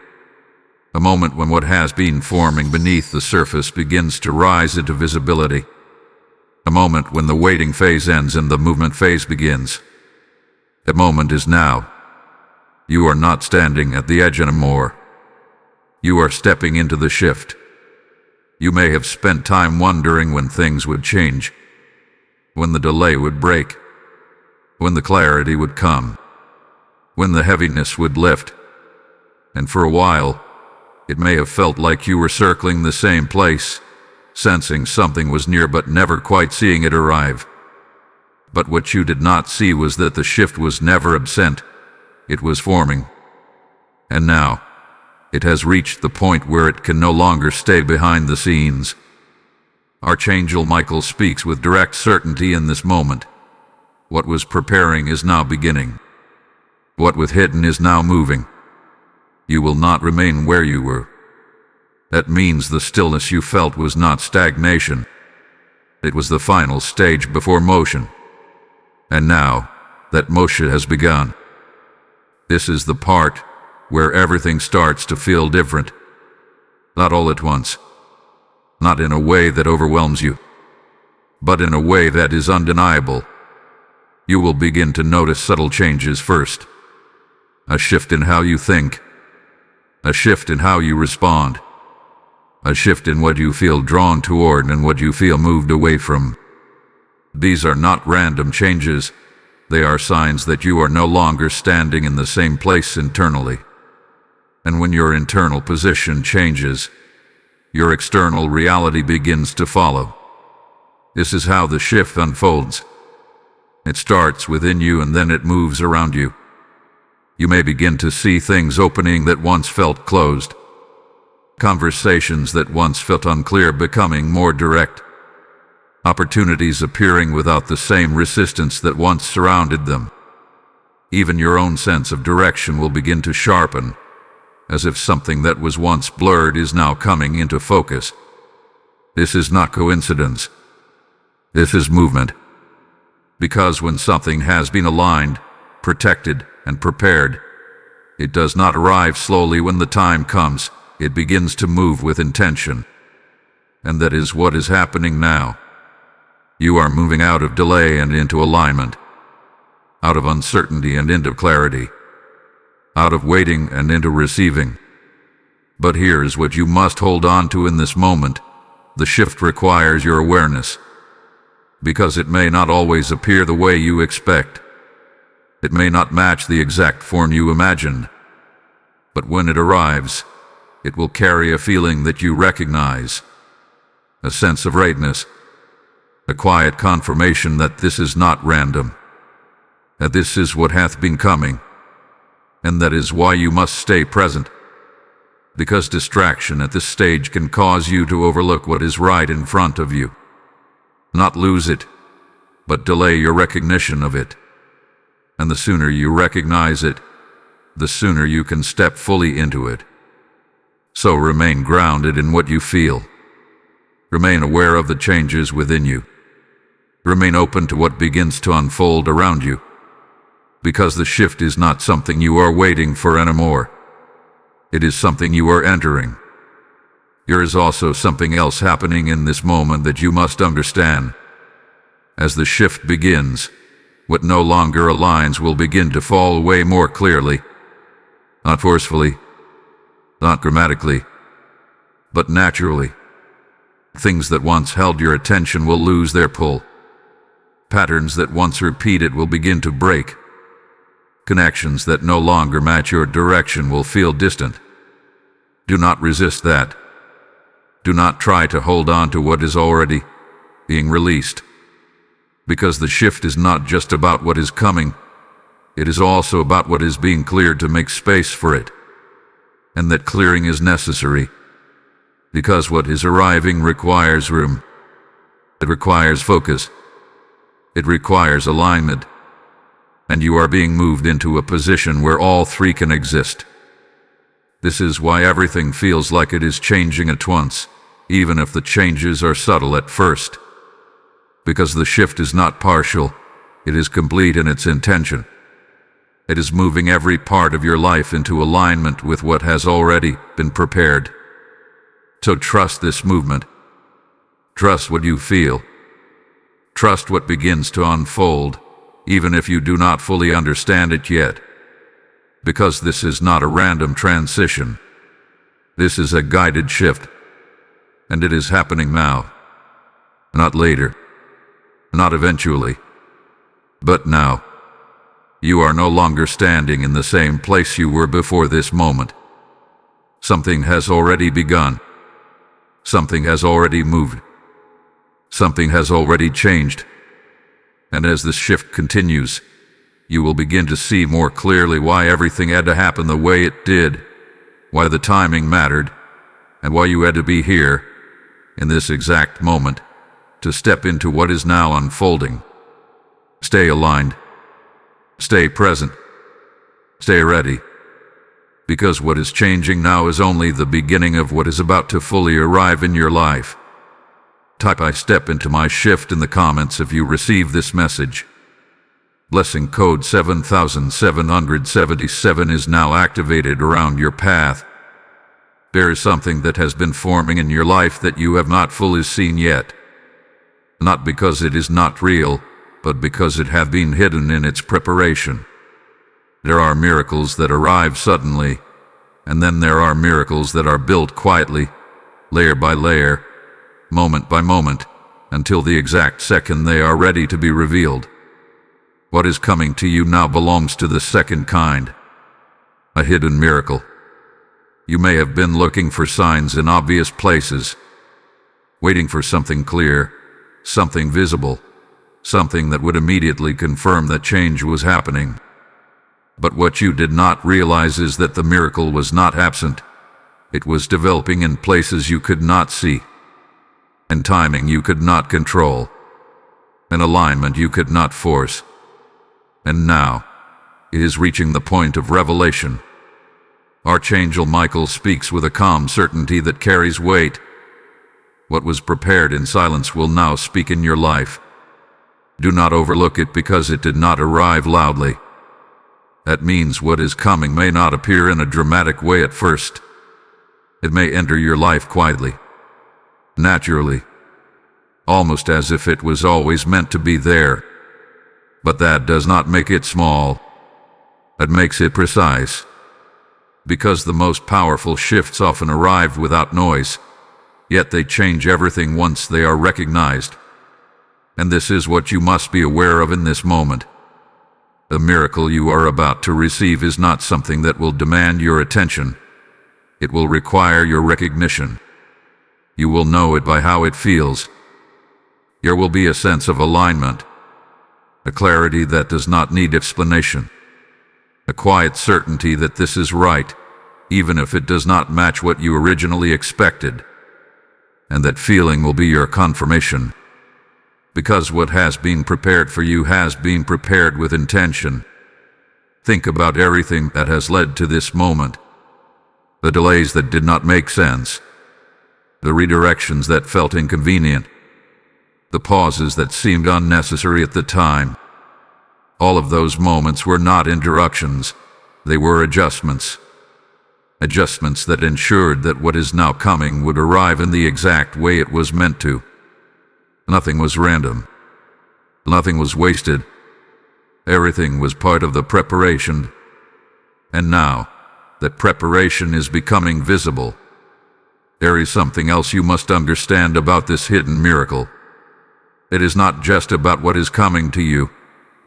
A moment when what has been forming beneath the surface begins to rise into visibility. A moment when the waiting phase ends and the movement phase begins. That moment is now. You are not standing at the edge anymore. You are stepping into the shift. You may have spent time wondering when things would change, when the delay would break, when the clarity would come, when the heaviness would lift. And for a while, it may have felt like you were circling the same place, sensing something was near but never quite seeing it arrive. But what you did not see was that the shift was never absent. It was forming. And now, it has reached the point where it can no longer stay behind the scenes. Archangel Michael speaks with direct certainty in this moment. What was preparing is now beginning. What was hidden is now moving. You will not remain where you were. That means the stillness you felt was not stagnation. It was the final stage before motion. And now, that motion has begun. This is the part where everything starts to feel different. Not all at once. Not in a way that overwhelms you, but in a way that is undeniable. You will begin to notice subtle changes first. A shift in how you think. A shift in how you respond. A shift in what you feel drawn toward and what you feel moved away from. These are not random changes. They are signs that you are no longer standing in the same place internally. And when your internal position changes, your external reality begins to follow. This is how the shift unfolds. It starts within you and then it moves around you. You may begin to see things opening that once felt closed. Conversations that once felt unclear becoming more direct. Opportunities appearing without the same resistance that once surrounded them. Even your own sense of direction will begin to sharpen, as if something that was once blurred is now coming into focus. This is not coincidence. This is movement. Because when something has been aligned, protected, and prepared, it does not arrive slowly when the time comes. It begins to move with intention. And that is what is happening now. You are moving out of delay and into alignment. Out of uncertainty and into clarity. Out of waiting and into receiving. But here is what you must hold on to in this moment. The shift requires your awareness. Because it may not always appear the way you expect. It may not match the exact form you imagined. But when it arrives, it will carry a feeling that you recognize. A sense of rightness. A quiet confirmation that this is not random. That this is what hath been coming. And that is why you must stay present. Because distraction at this stage can cause you to overlook what is right in front of you. Not lose it, but delay your recognition of it. And the sooner you recognize it, the sooner you can step fully into it. So remain grounded in what you feel. Remain aware of the changes within you. Remain open to what begins to unfold around you. Because the shift is not something you are waiting for anymore. It is something you are entering. There is also something else happening in this moment that you must understand. As the shift begins, what no longer aligns will begin to fall away more clearly. Not forcefully, not grammatically, but naturally. Things that once held your attention will lose their pull. Patterns that once repeated will begin to break. Connections that no longer match your direction will feel distant. Do not resist that. Do not try to hold on to what is already being released. Because the shift is not just about what is coming, it is also about what is being cleared to make space for it. And that clearing is necessary. Because what is arriving requires room. It requires focus. It requires alignment. And you are being moved into a position where all three can exist. This is why everything feels like it is changing at once, even if the changes are subtle at first. Because the shift is not partial, it is complete in its intention. It is moving every part of your life into alignment with what has already been prepared. So trust this movement. Trust what you feel. trust what begins to unfold, even if you do not fully understand it yet. Because this is not a random transition. This is a guided shift. And it is happening now. Not later. Not eventually. But now. You are no longer standing in the same place you were before this moment. Something has already begun. Something has already moved. Something has already changed. And as this shift continues, you will begin to see more clearly why everything had to happen the way it did, why the timing mattered, and why you had to be here, in this exact moment, to step into what is now unfolding. Stay aligned. Stay present. Stay ready. Because what is changing now is only the beginning of what is about to fully arrive in your life. Type "I step into my shift" in the comments if you receive this message. Blessing code 7777 is now activated around your path. There is something that has been forming in your life that you have not fully seen yet. Not because it is not real, but because it has been hidden in its preparation. There are miracles that arrive suddenly, and then there are miracles that are built quietly, layer by layer, moment by moment, until the exact second they are ready to be revealed. What is coming to you now belongs to the second kind, a hidden miracle. You may have been looking for signs in obvious places, waiting for something clear, something visible, something that would immediately confirm that change was happening. But what you did not realize is that the miracle was not absent. It was developing in places you could not see, and timing you could not control, and alignment you could not force. And now, it is reaching the point of revelation. Archangel Michael speaks with a calm certainty that carries weight. What was prepared in silence will now speak in your life. Do not overlook it because it did not arrive loudly. That means what is coming may not appear in a dramatic way at first. It may enter your life quietly, naturally, almost as if it was always meant to be there. But that does not make it small. That makes it precise. Because the most powerful shifts often arrive without noise, yet they change everything once they are recognized. And this is what you must be aware of in this moment. The miracle you are about to receive is not something that will demand your attention. It will require your recognition. You will know it by how it feels. There will be a sense of alignment, a clarity that does not need explanation, a quiet certainty that this is right, even if it does not match what you originally expected. And that feeling will be your confirmation. Because what has been prepared for you has been prepared with intention. Think about everything that has led to this moment. The delays that did not make sense. The redirections that felt inconvenient. The pauses that seemed unnecessary at the time. All of those moments were not interruptions. They were adjustments. Adjustments that ensured that what is now coming would arrive in the exact way it was meant to. Nothing was random. Nothing was wasted. Everything was part of the preparation. And now, that preparation is becoming visible. There is something else you must understand about this hidden miracle. It is not just about what is coming to you.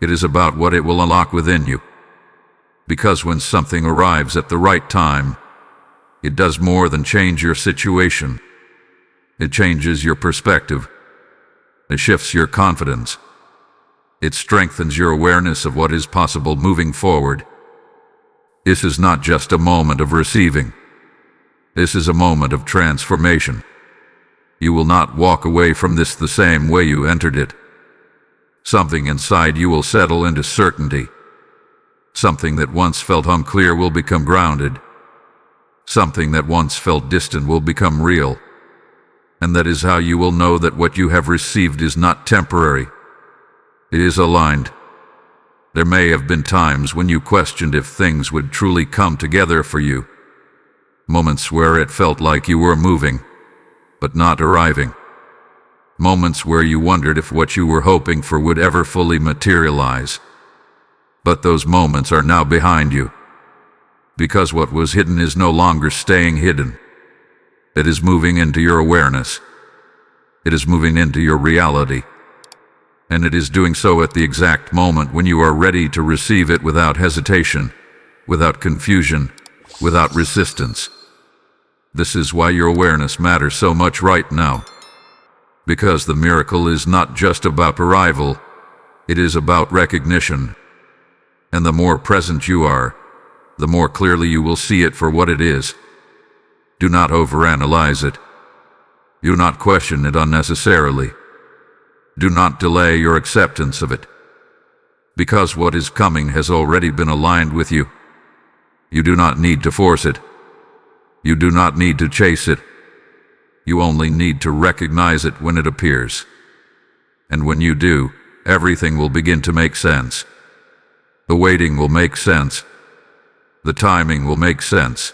It is about what it will unlock within you. Because when something arrives at the right time, it does more than change your situation. It changes your perspective. It shifts your confidence. It strengthens your awareness of what is possible moving forward. This is not just a moment of receiving. This is a moment of transformation. You will not walk away from this the same way you entered it. Something inside you will settle into certainty. Something that once felt unclear will become grounded. Something that once felt distant will become real. And that is how you will know that what you have received is not temporary. It is aligned. There may have been times when you questioned if things would truly come together for you. Moments where it felt like you were moving, but not arriving. Moments where you wondered if what you were hoping for would ever fully materialize. But those moments are now behind you. Because what was hidden is no longer staying hidden. It is moving into your awareness. It is moving into your reality. And it is doing so at the exact moment when you are ready to receive it without hesitation, without confusion, without resistance. This is why your awareness matters so much right now. Because the miracle is not just about arrival, it is about recognition. And the more present you are, the more clearly you will see it for what it is. Do not overanalyze it. Do not question it unnecessarily. Do not delay your acceptance of it. Because what is coming has already been aligned with you. You do not need to force it. You do not need to chase it. You only need to recognize it when it appears. And when you do, everything will begin to make sense. The waiting will make sense. The timing will make sense.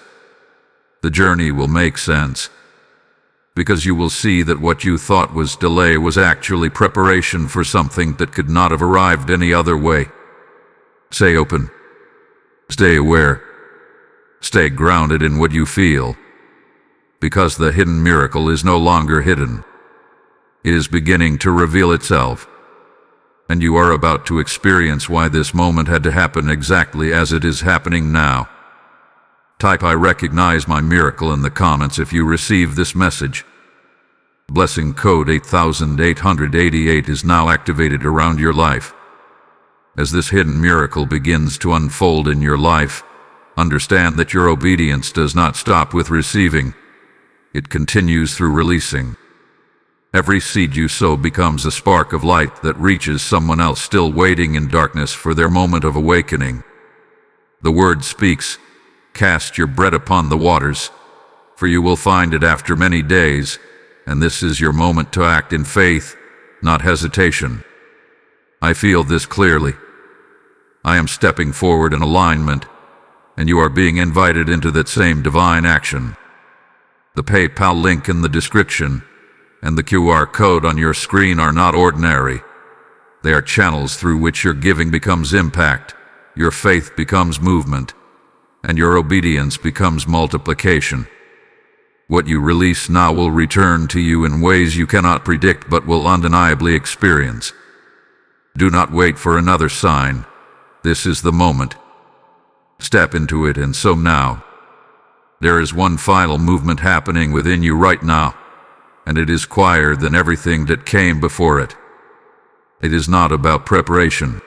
The journey will make sense. Because you will see that what you thought was delay was actually preparation for something that could not have arrived any other way. Stay open. Stay aware. Stay grounded in what you feel. Because the hidden miracle is no longer hidden. It is beginning to reveal itself. And you are about to experience why this moment had to happen exactly as it is happening now. Type "I recognize my miracle" in the comments if you receive this message. Blessing code 8888 is now activated around your life. As this hidden miracle begins to unfold in your life, understand that your obedience does not stop with receiving. It continues through releasing. Every seed you sow becomes a spark of light that reaches someone else still waiting in darkness for their moment of awakening. The word speaks, "Cast your bread upon the waters, for you will find it after many days," and this is your moment to act in faith, not hesitation. I feel this clearly. I am stepping forward in alignment, and you are being invited into that same divine action. The PayPal link in the description and the QR code on your screen are not ordinary. They are channels through which your giving becomes impact, your faith becomes movement, and your obedience becomes multiplication. What you release now will return to you in ways you cannot predict but will undeniably experience. Do not wait for another sign. This is the moment. Step into it and so now. There is one final movement happening within you right now, and it is quieter than everything that came before it. It is not about preparation.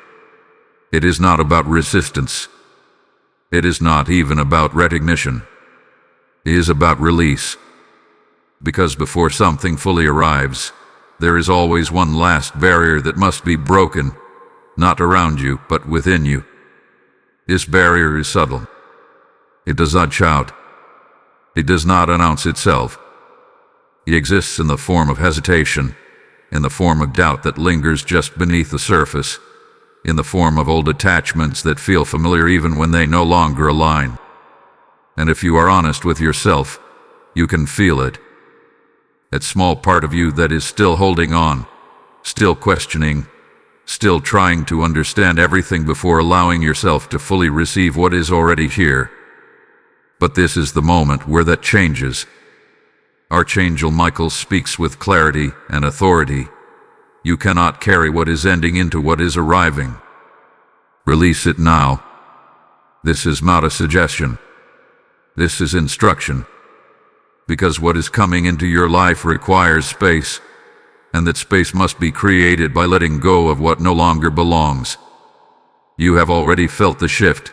It is not about resistance. It is not even about recognition. It is about release. Because before something fully arrives, there is always one last barrier that must be broken, not around you, but within you. This barrier is subtle. It does not shout. It does not announce itself. It exists in the form of hesitation, in the form of doubt that lingers just beneath the surface, in the form of old attachments that feel familiar even when they no longer align. And if you are honest with yourself, you can feel it. That small part of you that is still holding on, still questioning, still trying to understand everything before allowing yourself to fully receive what is already here. But this is the moment where that changes. Archangel Michael speaks with clarity and authority. You cannot carry what is ending into what is arriving. Release it now. This is not a suggestion. This is instruction. Because what is coming into your life requires space, and that space must be created by letting go of what no longer belongs. You have already felt the shift.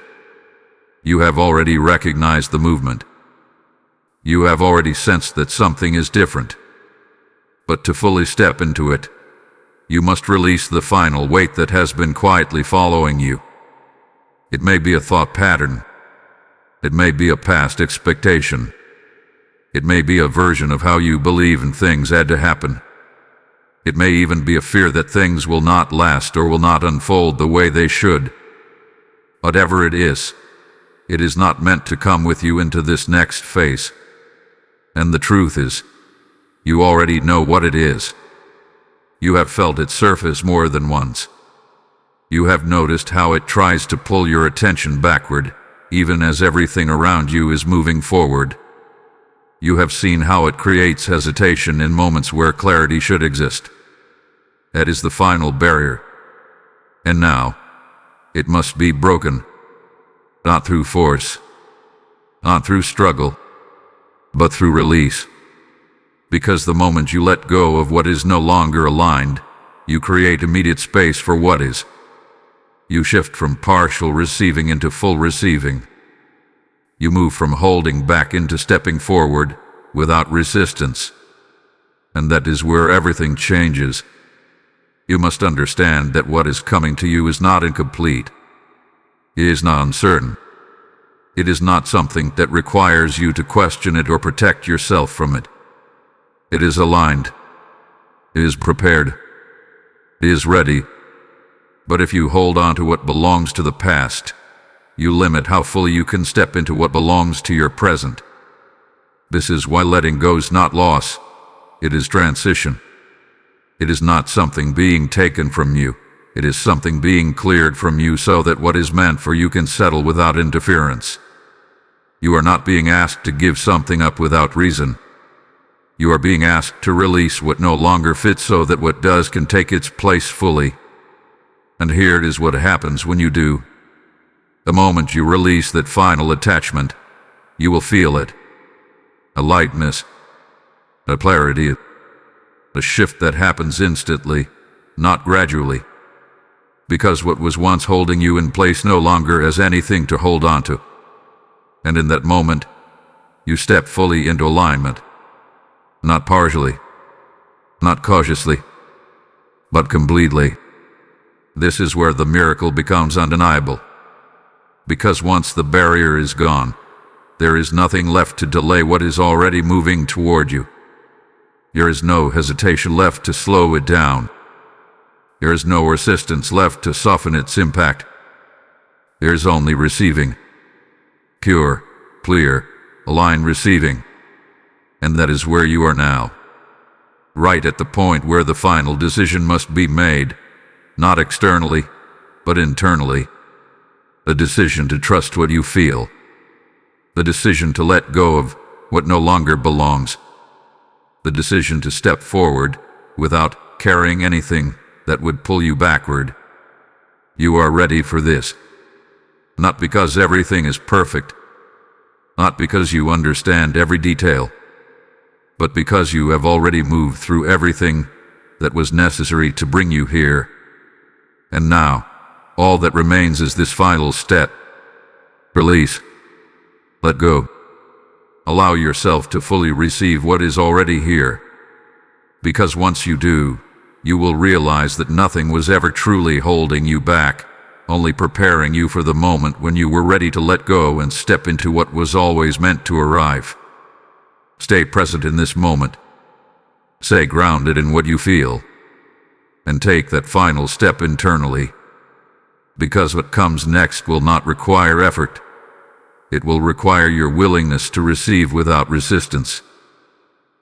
You have already recognized the movement. You have already sensed that something is different. But to fully step into it, you must release the final weight that has been quietly following you. It may be a thought pattern. It may be a past expectation. It may be a version of how you believe in things had to happen. It may even be a fear that things will not last or will not unfold the way they should. Whatever it is not meant to come with you into this next phase. And the truth is, you already know what it is. You have felt its surface more than once. You have noticed how it tries to pull your attention backward, even as everything around you is moving forward. You have seen how it creates hesitation in moments where clarity should exist. That is the final barrier. And now, it must be broken. Not through force, not through struggle, but through release. Because the moment you let go of what is no longer aligned, you create immediate space for what is. You shift from partial receiving into full receiving. You move from holding back into stepping forward without resistance. And that is where everything changes. You must understand that what is coming to you is not incomplete. It is not uncertain. It is not something that requires you to question it or protect yourself from it. It is aligned. It is prepared. It is ready. But if you hold on to what belongs to the past, you limit how fully you can step into what belongs to your present. This is why letting go is not loss. It is transition. It is not something being taken from you. It is something being cleared from you so that what is meant for you can settle without interference. You are not being asked to give something up without reason. You are being asked to release what no longer fits so that what does can take its place fully. And here it is what happens when you do. The moment you release that final attachment, you will feel it. A lightness, a clarity, a shift that happens instantly, not gradually. Because what was once holding you in place no longer has anything to hold on to. And in that moment, you step fully into alignment. Not partially, not cautiously, but completely. This is where the miracle becomes undeniable. Because once the barrier is gone, there is nothing left to delay what is already moving toward you. There is no hesitation left to slow it down. There is no resistance left to soften its impact. There is only receiving. Pure, clear, aligned receiving. And that is where you are now. Right at the point where the final decision must be made. Not externally, but internally. The decision to trust what you feel. The decision to let go of what no longer belongs. The decision to step forward without carrying anything that would pull you backward. You are ready for this. Not because everything is perfect. Not because you understand every detail. But because you have already moved through everything that was necessary to bring you here. And now, all that remains is this final step. Release. Let go. Allow yourself to fully receive what is already here. Because once you do, you will realize that nothing was ever truly holding you back, only preparing you for the moment when you were ready to let go and step into what was always meant to arrive. Stay present in this moment. Stay grounded in what you feel. And take that final step internally. Because what comes next will not require effort. It will require your willingness to receive without resistance.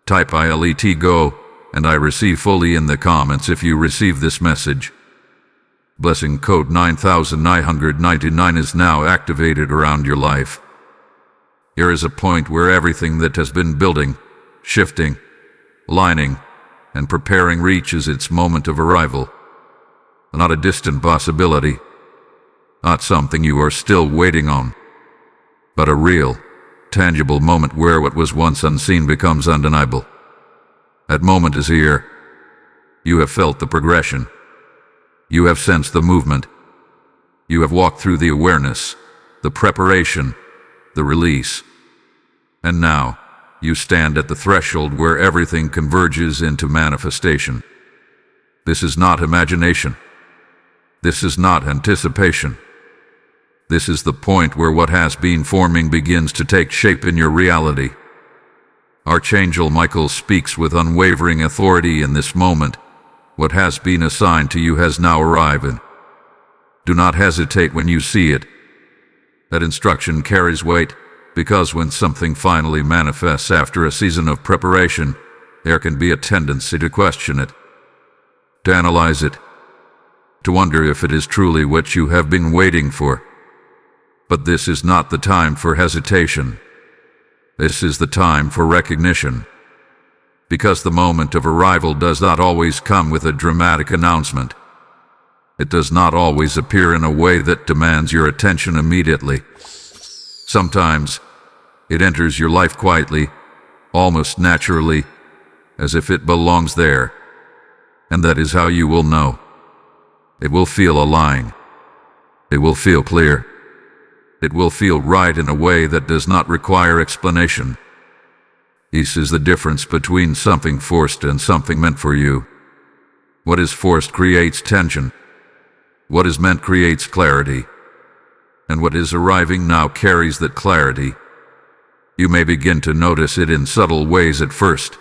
Type ILET GO and I receive fully in the comments if you receive this message. Blessing code 9999 is now activated around your life. Here is a point where everything that has been building, shifting, lining, and preparing reaches its moment of arrival. Not a distant possibility, not something you are still waiting on, but a real, tangible moment where what was once unseen becomes undeniable. That moment is here. You have felt the progression. You have sensed the movement. You have walked through the awareness, the preparation, the release. And now, you stand at the threshold where everything converges into manifestation. This is not imagination. This is not anticipation. This is the point where what has been forming begins to take shape in your reality. Archangel Michael speaks with unwavering authority in this moment. What has been assigned to you has now arrived. Do not hesitate when you see it. That instruction carries weight, because when something finally manifests after a season of preparation, there can be a tendency to question it. to analyze it, to wonder if it is truly what you have been waiting for. But this is not the time for hesitation. This is the time for recognition. Because the moment of arrival does not always come with a dramatic announcement. It does not always appear in a way that demands your attention immediately. Sometimes, it enters your life quietly, almost naturally, as if it belongs there. And that is how you will know. It will feel aligned. It will feel clear. It will feel right in a way that does not require explanation. This is the difference between something forced and something meant for you. What is forced creates tension. What is meant creates clarity. And what is arriving now carries that clarity. You may begin to notice it in subtle ways at first.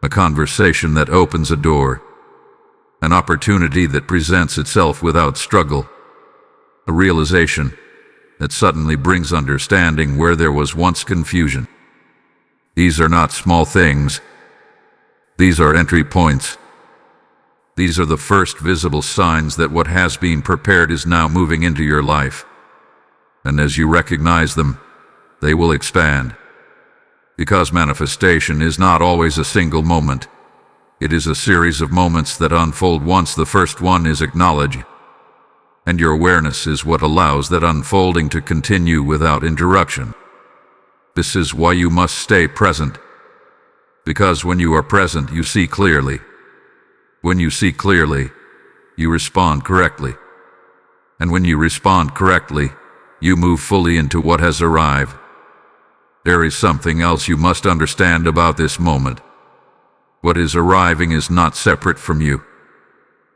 A conversation that opens a door. An opportunity that presents itself without struggle. A realization that suddenly brings understanding where there was once confusion. These are not small things. These are entry points. These are the first visible signs that what has been prepared is now moving into your life. And as you recognize them, they will expand. Because manifestation is not always a single moment. It is a series of moments that unfold once the first one is acknowledged. And your awareness is what allows that unfolding to continue without interruption. This is why you must stay present. Because when you are present, you see clearly. When you see clearly, you respond correctly. And when you respond correctly, you move fully into what has arrived. There is something else you must understand about this moment. What is arriving is not separate from you.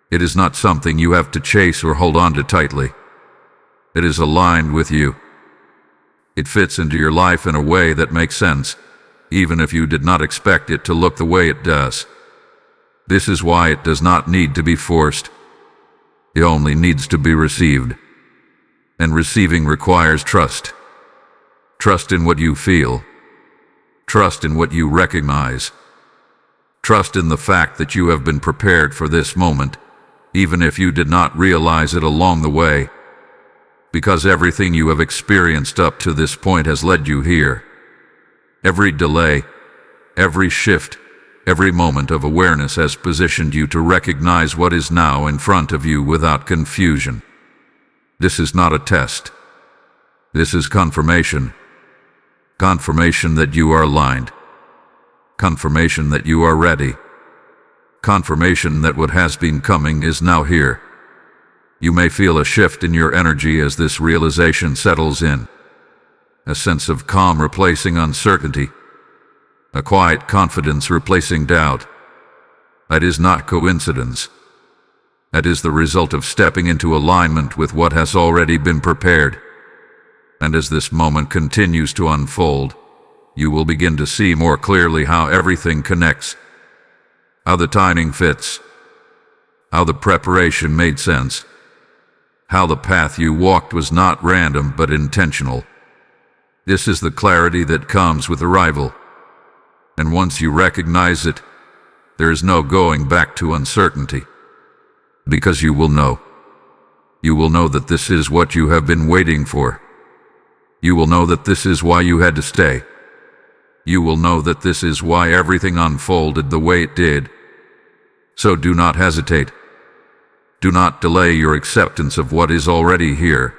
It is not something you have to chase or hold on to tightly. It is aligned with you. It fits into your life in a way that makes sense, even if you did not expect it to look the way it does. This is why it does not need to be forced. It only needs to be received. And receiving requires trust. Trust in what you feel. Trust in what you recognize. Trust in the fact that you have been prepared for this moment, even if you did not realize it along the way. Because everything you have experienced up to this point has led you here. Every delay, every shift, every moment of awareness has positioned you to recognize what is now in front of you without confusion. This is not a test. This is confirmation. Confirmation that you are aligned. Confirmation that you are ready. Confirmation that what has been coming is now here. You may feel a shift in your energy as this realization settles in. A sense of calm replacing uncertainty. A quiet confidence replacing doubt. That is not coincidence. That is the result of stepping into alignment with what has already been prepared. And as this moment continues to unfold, you will begin to see more clearly how everything connects. How the timing fits. How the preparation made sense. How the path you walked was not random but intentional. This is the clarity that comes with arrival. And once you recognize it, there is no going back to uncertainty. Because you will know. You will know that this is what you have been waiting for. You will know that this is why you had to stay. You will know that this is why everything unfolded the way it did. So do not hesitate. Do not delay your acceptance of what is already here.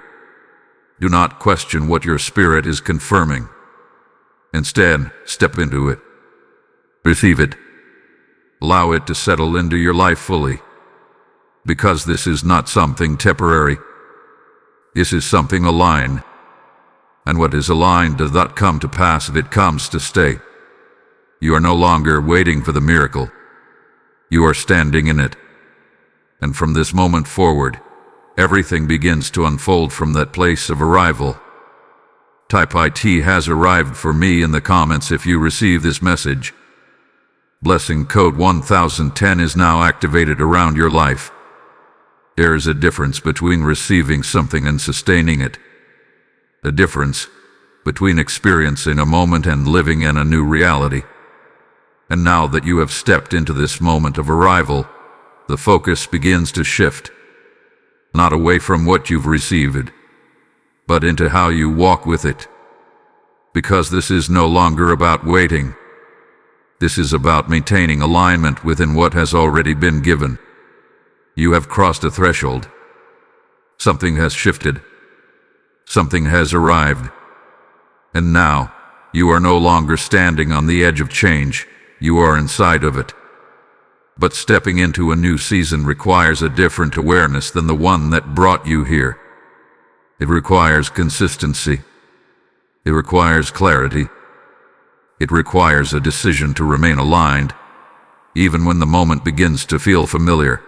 Do not question what your spirit is confirming. Instead, step into it. Receive it. Allow it to settle into your life fully. Because this is not something temporary. This is something aligned. And what is aligned does not come to pass if it comes to stay. You are no longer waiting for the miracle. You are standing in it. And from this moment forward, everything begins to unfold from that place of arrival. Type "IT has arrived" for me in the comments if you receive this message. Blessing code 1010 is now activated around your life. There is a difference between receiving something and sustaining it. The difference between experiencing a moment and living in a new reality. And now that you have stepped into this moment of arrival, the focus begins to shift, not away from what you've received, but into how you walk with it. Because this is no longer about waiting. This is about maintaining alignment within what has already been given. You have crossed a threshold. Something has shifted. Something has arrived. And now, you are no longer standing on the edge of change, you are inside of it. But stepping into a new season requires a different awareness than the one that brought you here. It requires consistency. It requires clarity. It requires a decision to remain aligned, even when the moment begins to feel familiar.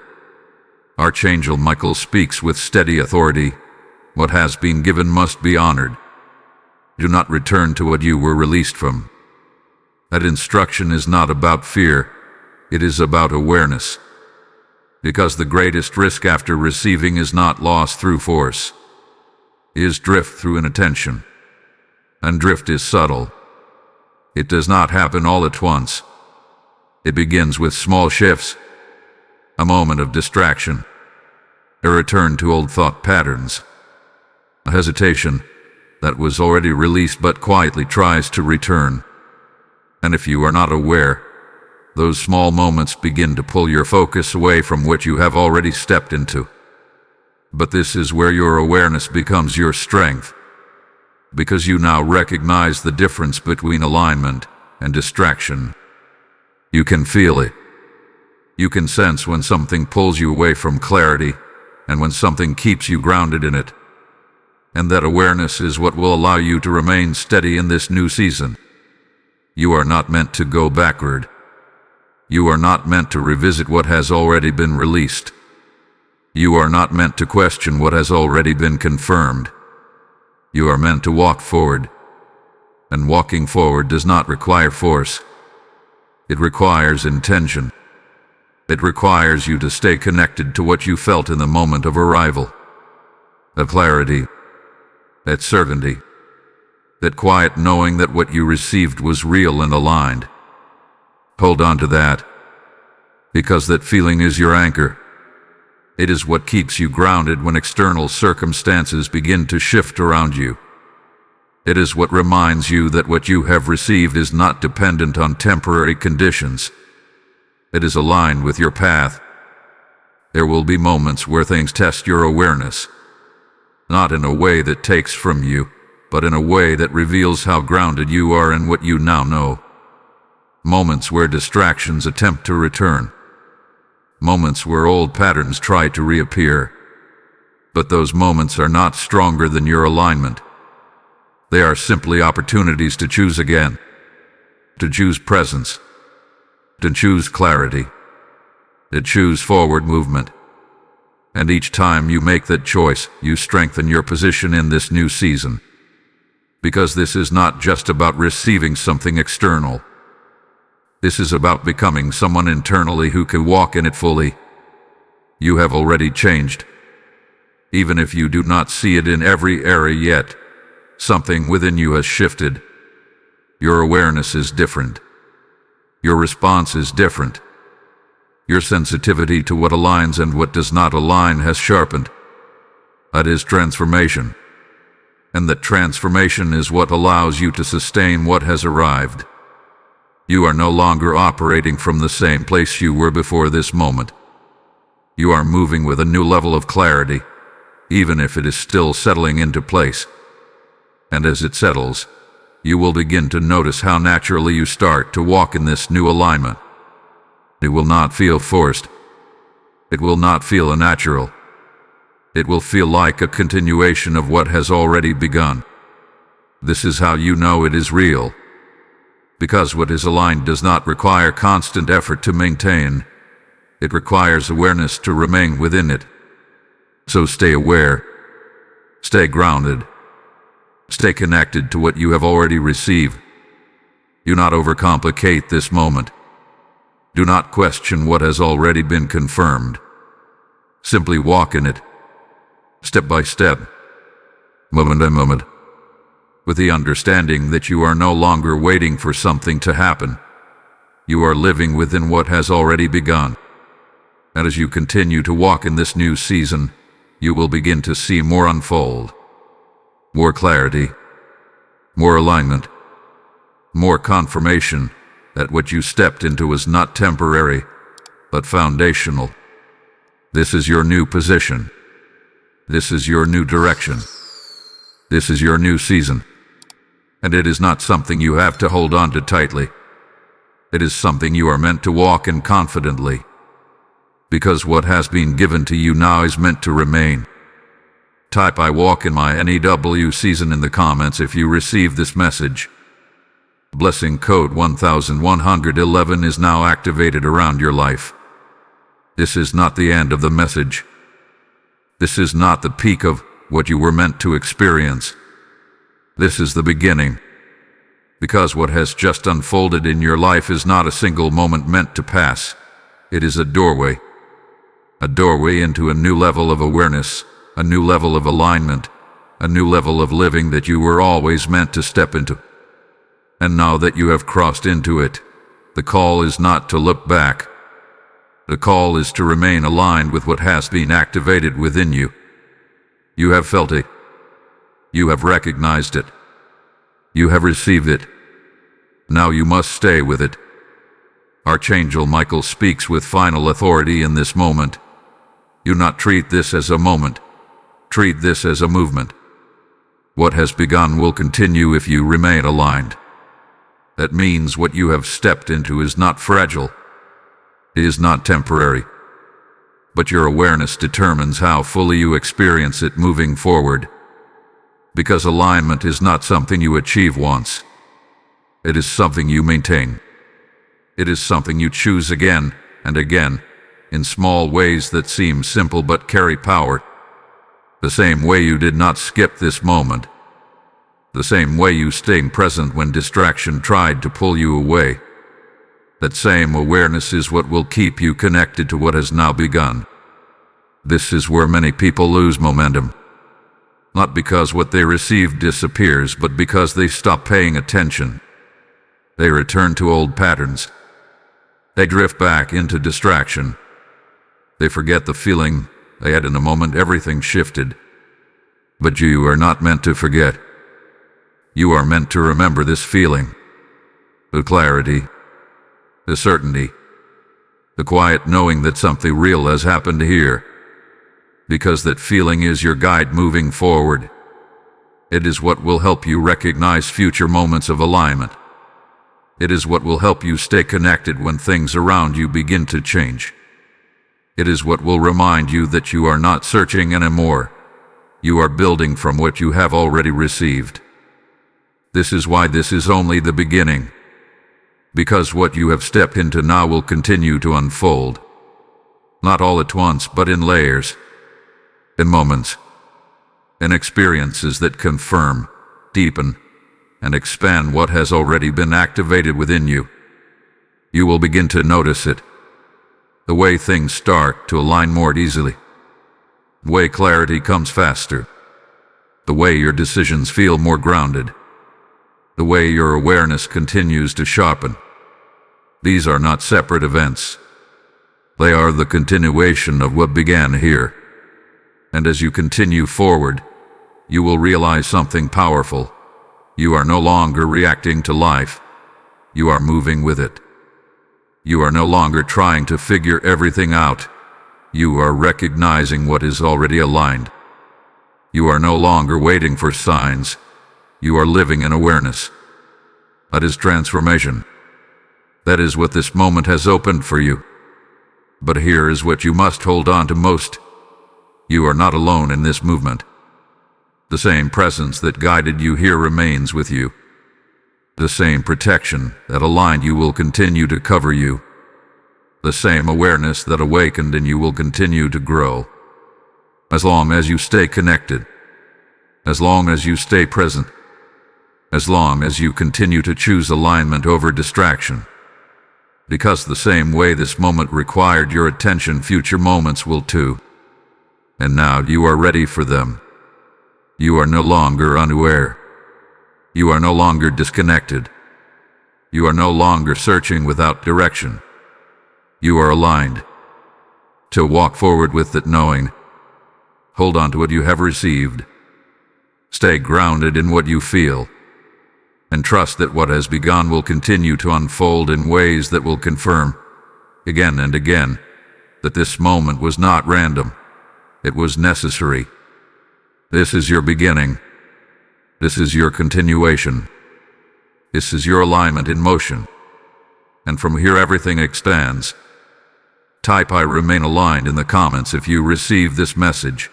Archangel Michael speaks with steady authority. What has been given must be honored. Do not return to what you were released from. That instruction is not about fear. It is about awareness. Because the greatest risk after receiving is not loss through force. It is drift through inattention. And drift is subtle. It does not happen all at once. It begins with small shifts. A moment of distraction. A return to old thought patterns. A hesitation that was already released but quietly tries to return. And if you are not aware, those small moments begin to pull your focus away from what you have already stepped into. But this is where your awareness becomes your strength, because you now recognize the difference between alignment and distraction. You can feel it. You can sense when something pulls you away from clarity and when something keeps you grounded in it. And that awareness is what will allow you to remain steady in this new season. You are not meant to go backward. You are not meant to revisit what has already been released. You are not meant to question what has already been confirmed. You are meant to walk forward. And walking forward does not require force. It requires intention. It requires you to stay connected to what you felt in the moment of arrival. That clarity, that certainty, that quiet knowing that what you received was real and aligned. Hold on to that, because that feeling is your anchor. It is what keeps you grounded when external circumstances begin to shift around you. It is what reminds you that what you have received is not dependent on temporary conditions. It is aligned with your path. There will be moments where things test your awareness, not in a way that takes from you, but in a way that reveals how grounded you are in what you now know. Moments where distractions attempt to return. Moments where old patterns try to reappear. But those moments are not stronger than your alignment. They are simply opportunities to choose again. To choose presence. To choose clarity. To choose forward movement. And each time you make that choice, you strengthen your position in this new season. Because this is not just about receiving something external. This is about becoming someone internally who can walk in it fully. You have already changed. Even if you do not see it in every area yet, something within you has shifted. Your awareness is different. Your response is different. Your sensitivity to what aligns and what does not align has sharpened. That is transformation. And that transformation is what allows you to sustain what has arrived. You are no longer operating from the same place you were before this moment. You are moving with a new level of clarity, even if it is still settling into place. And as it settles, you will begin to notice how naturally you start to walk in this new alignment. It will not feel forced. It will not feel unnatural. It will feel like a continuation of what has already begun. This is how you know it is real. Because what is aligned does not require constant effort to maintain. It requires awareness to remain within it. So stay aware. Stay grounded. Stay connected to what you have already received. Do not overcomplicate this moment. Do not question what has already been confirmed. Simply walk in it, step by step, moment by moment, with the understanding that you are no longer waiting for something to happen. You are living within what has already begun. And as you continue to walk in this new season, you will begin to see more unfold. More clarity, more alignment, more confirmation that what you stepped into was not temporary, but foundational. This is your new position. This is your new direction. This is your new season. And it is not something you have to hold on to tightly. It is something you are meant to walk in confidently. Because what has been given to you now is meant to remain. Type "I walk in my NEW season" in the comments if you receive this message. Blessing code 1111 is now activated around your life. This is not the end of the message. This is not the peak of what you were meant to experience. This is the beginning. Because what has just unfolded in your life is not a single moment meant to pass. It is a doorway. A doorway into a new level of awareness, a new level of alignment, a new level of living that you were always meant to step into. And now that you have crossed into it, the call is not to look back. The call is to remain aligned with what has been activated within you. You have felt it. You have recognized it. You have received it. Now you must stay with it. Archangel Michael speaks with final authority in this moment. Do not treat this as a moment. Treat this as a movement. What has begun will continue if you remain aligned. That means what you have stepped into is not fragile. It is not temporary. But your awareness determines how fully you experience it moving forward. Because alignment is not something you achieve once. It is something you maintain. It is something you choose again and again, in small ways that seem simple but carry power. The same way you did not skip this moment. The same way you stayed present when distraction tried to pull you away. That same awareness is what will keep you connected to what has now begun. This is where many people lose momentum. Not because what they receive disappears, but because they stop paying attention. They return to old patterns. They drift back into distraction. They forget the feeling they had in the moment everything shifted. But you are not meant to forget. You are meant to remember this feeling. The clarity, the certainty, the quiet knowing that something real has happened here. Because that feeling is your guide moving forward. It is what will help you recognize future moments of alignment. It is what will help you stay connected when things around you begin to change. It is what will remind you that you are not searching anymore. You are building from what you have already received. This is why this is only the beginning. Because what you have stepped into now will continue to unfold. Not all at once, but in layers. In moments. In experiences that confirm, deepen, and expand what has already been activated within you. You will begin to notice it. The way things start to align more easily. The way clarity comes faster. The way your decisions feel more grounded. The way your awareness continues to sharpen. These are not separate events. They are the continuation of what began here. And as you continue forward, you will realize something powerful. You are no longer reacting to life. You are moving with it. You are no longer trying to figure everything out. You are recognizing what is already aligned. You are no longer waiting for signs. You are living in awareness. That is transformation. That is what this moment has opened for you. But here is what you must hold on to most. You are not alone in this movement. The same presence that guided you here remains with you. The same protection that aligned you will continue to cover you. The same awareness that awakened in you will continue to grow. As long as you stay connected. As long as you stay present. As long as you continue to choose alignment over distraction. Because the same way this moment required your attention, future moments will too. And now you are ready for them. You are no longer unaware. You are no longer disconnected. You are no longer searching without direction. You are aligned. to walk forward with that knowing. Hold on to what you have received. Stay grounded in what you feel, and trust that what has begun will continue to unfold in ways that will confirm, again and again, that this moment was not random. It was necessary. This is your beginning. This is your continuation. This is your alignment in motion. And from here everything expands. Type "I remain aligned" in the comments if you receive this message.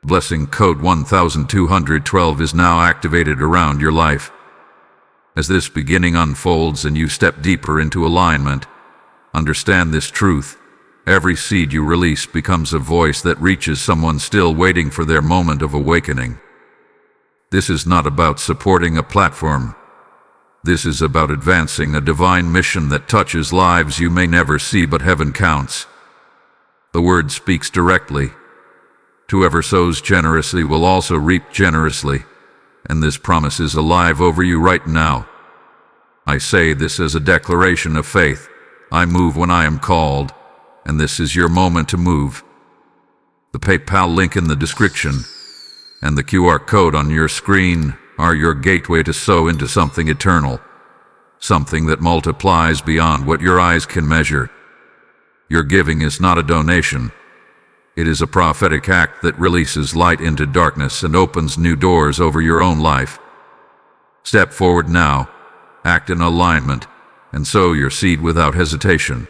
Blessing code 1212 is now activated around your life. As this beginning unfolds and you step deeper into alignment, understand this truth. Every seed you release becomes a voice that reaches someone still waiting for their moment of awakening. This is not about supporting a platform. This is about advancing a divine mission that touches lives you may never see, but heaven counts. The word speaks directly. Whoever sows generously will also reap generously, and this promise is alive over you right now. I say this as a declaration of faith. I move when I am called, and this is your moment to move. The PayPal link in the description and the QR code on your screen are your gateway to sow into something eternal, something that multiplies beyond what your eyes can measure. Your giving is not a donation. It is a prophetic act that releases light into darkness and opens new doors over your own life. Step forward now, act in alignment, and sow your seed without hesitation.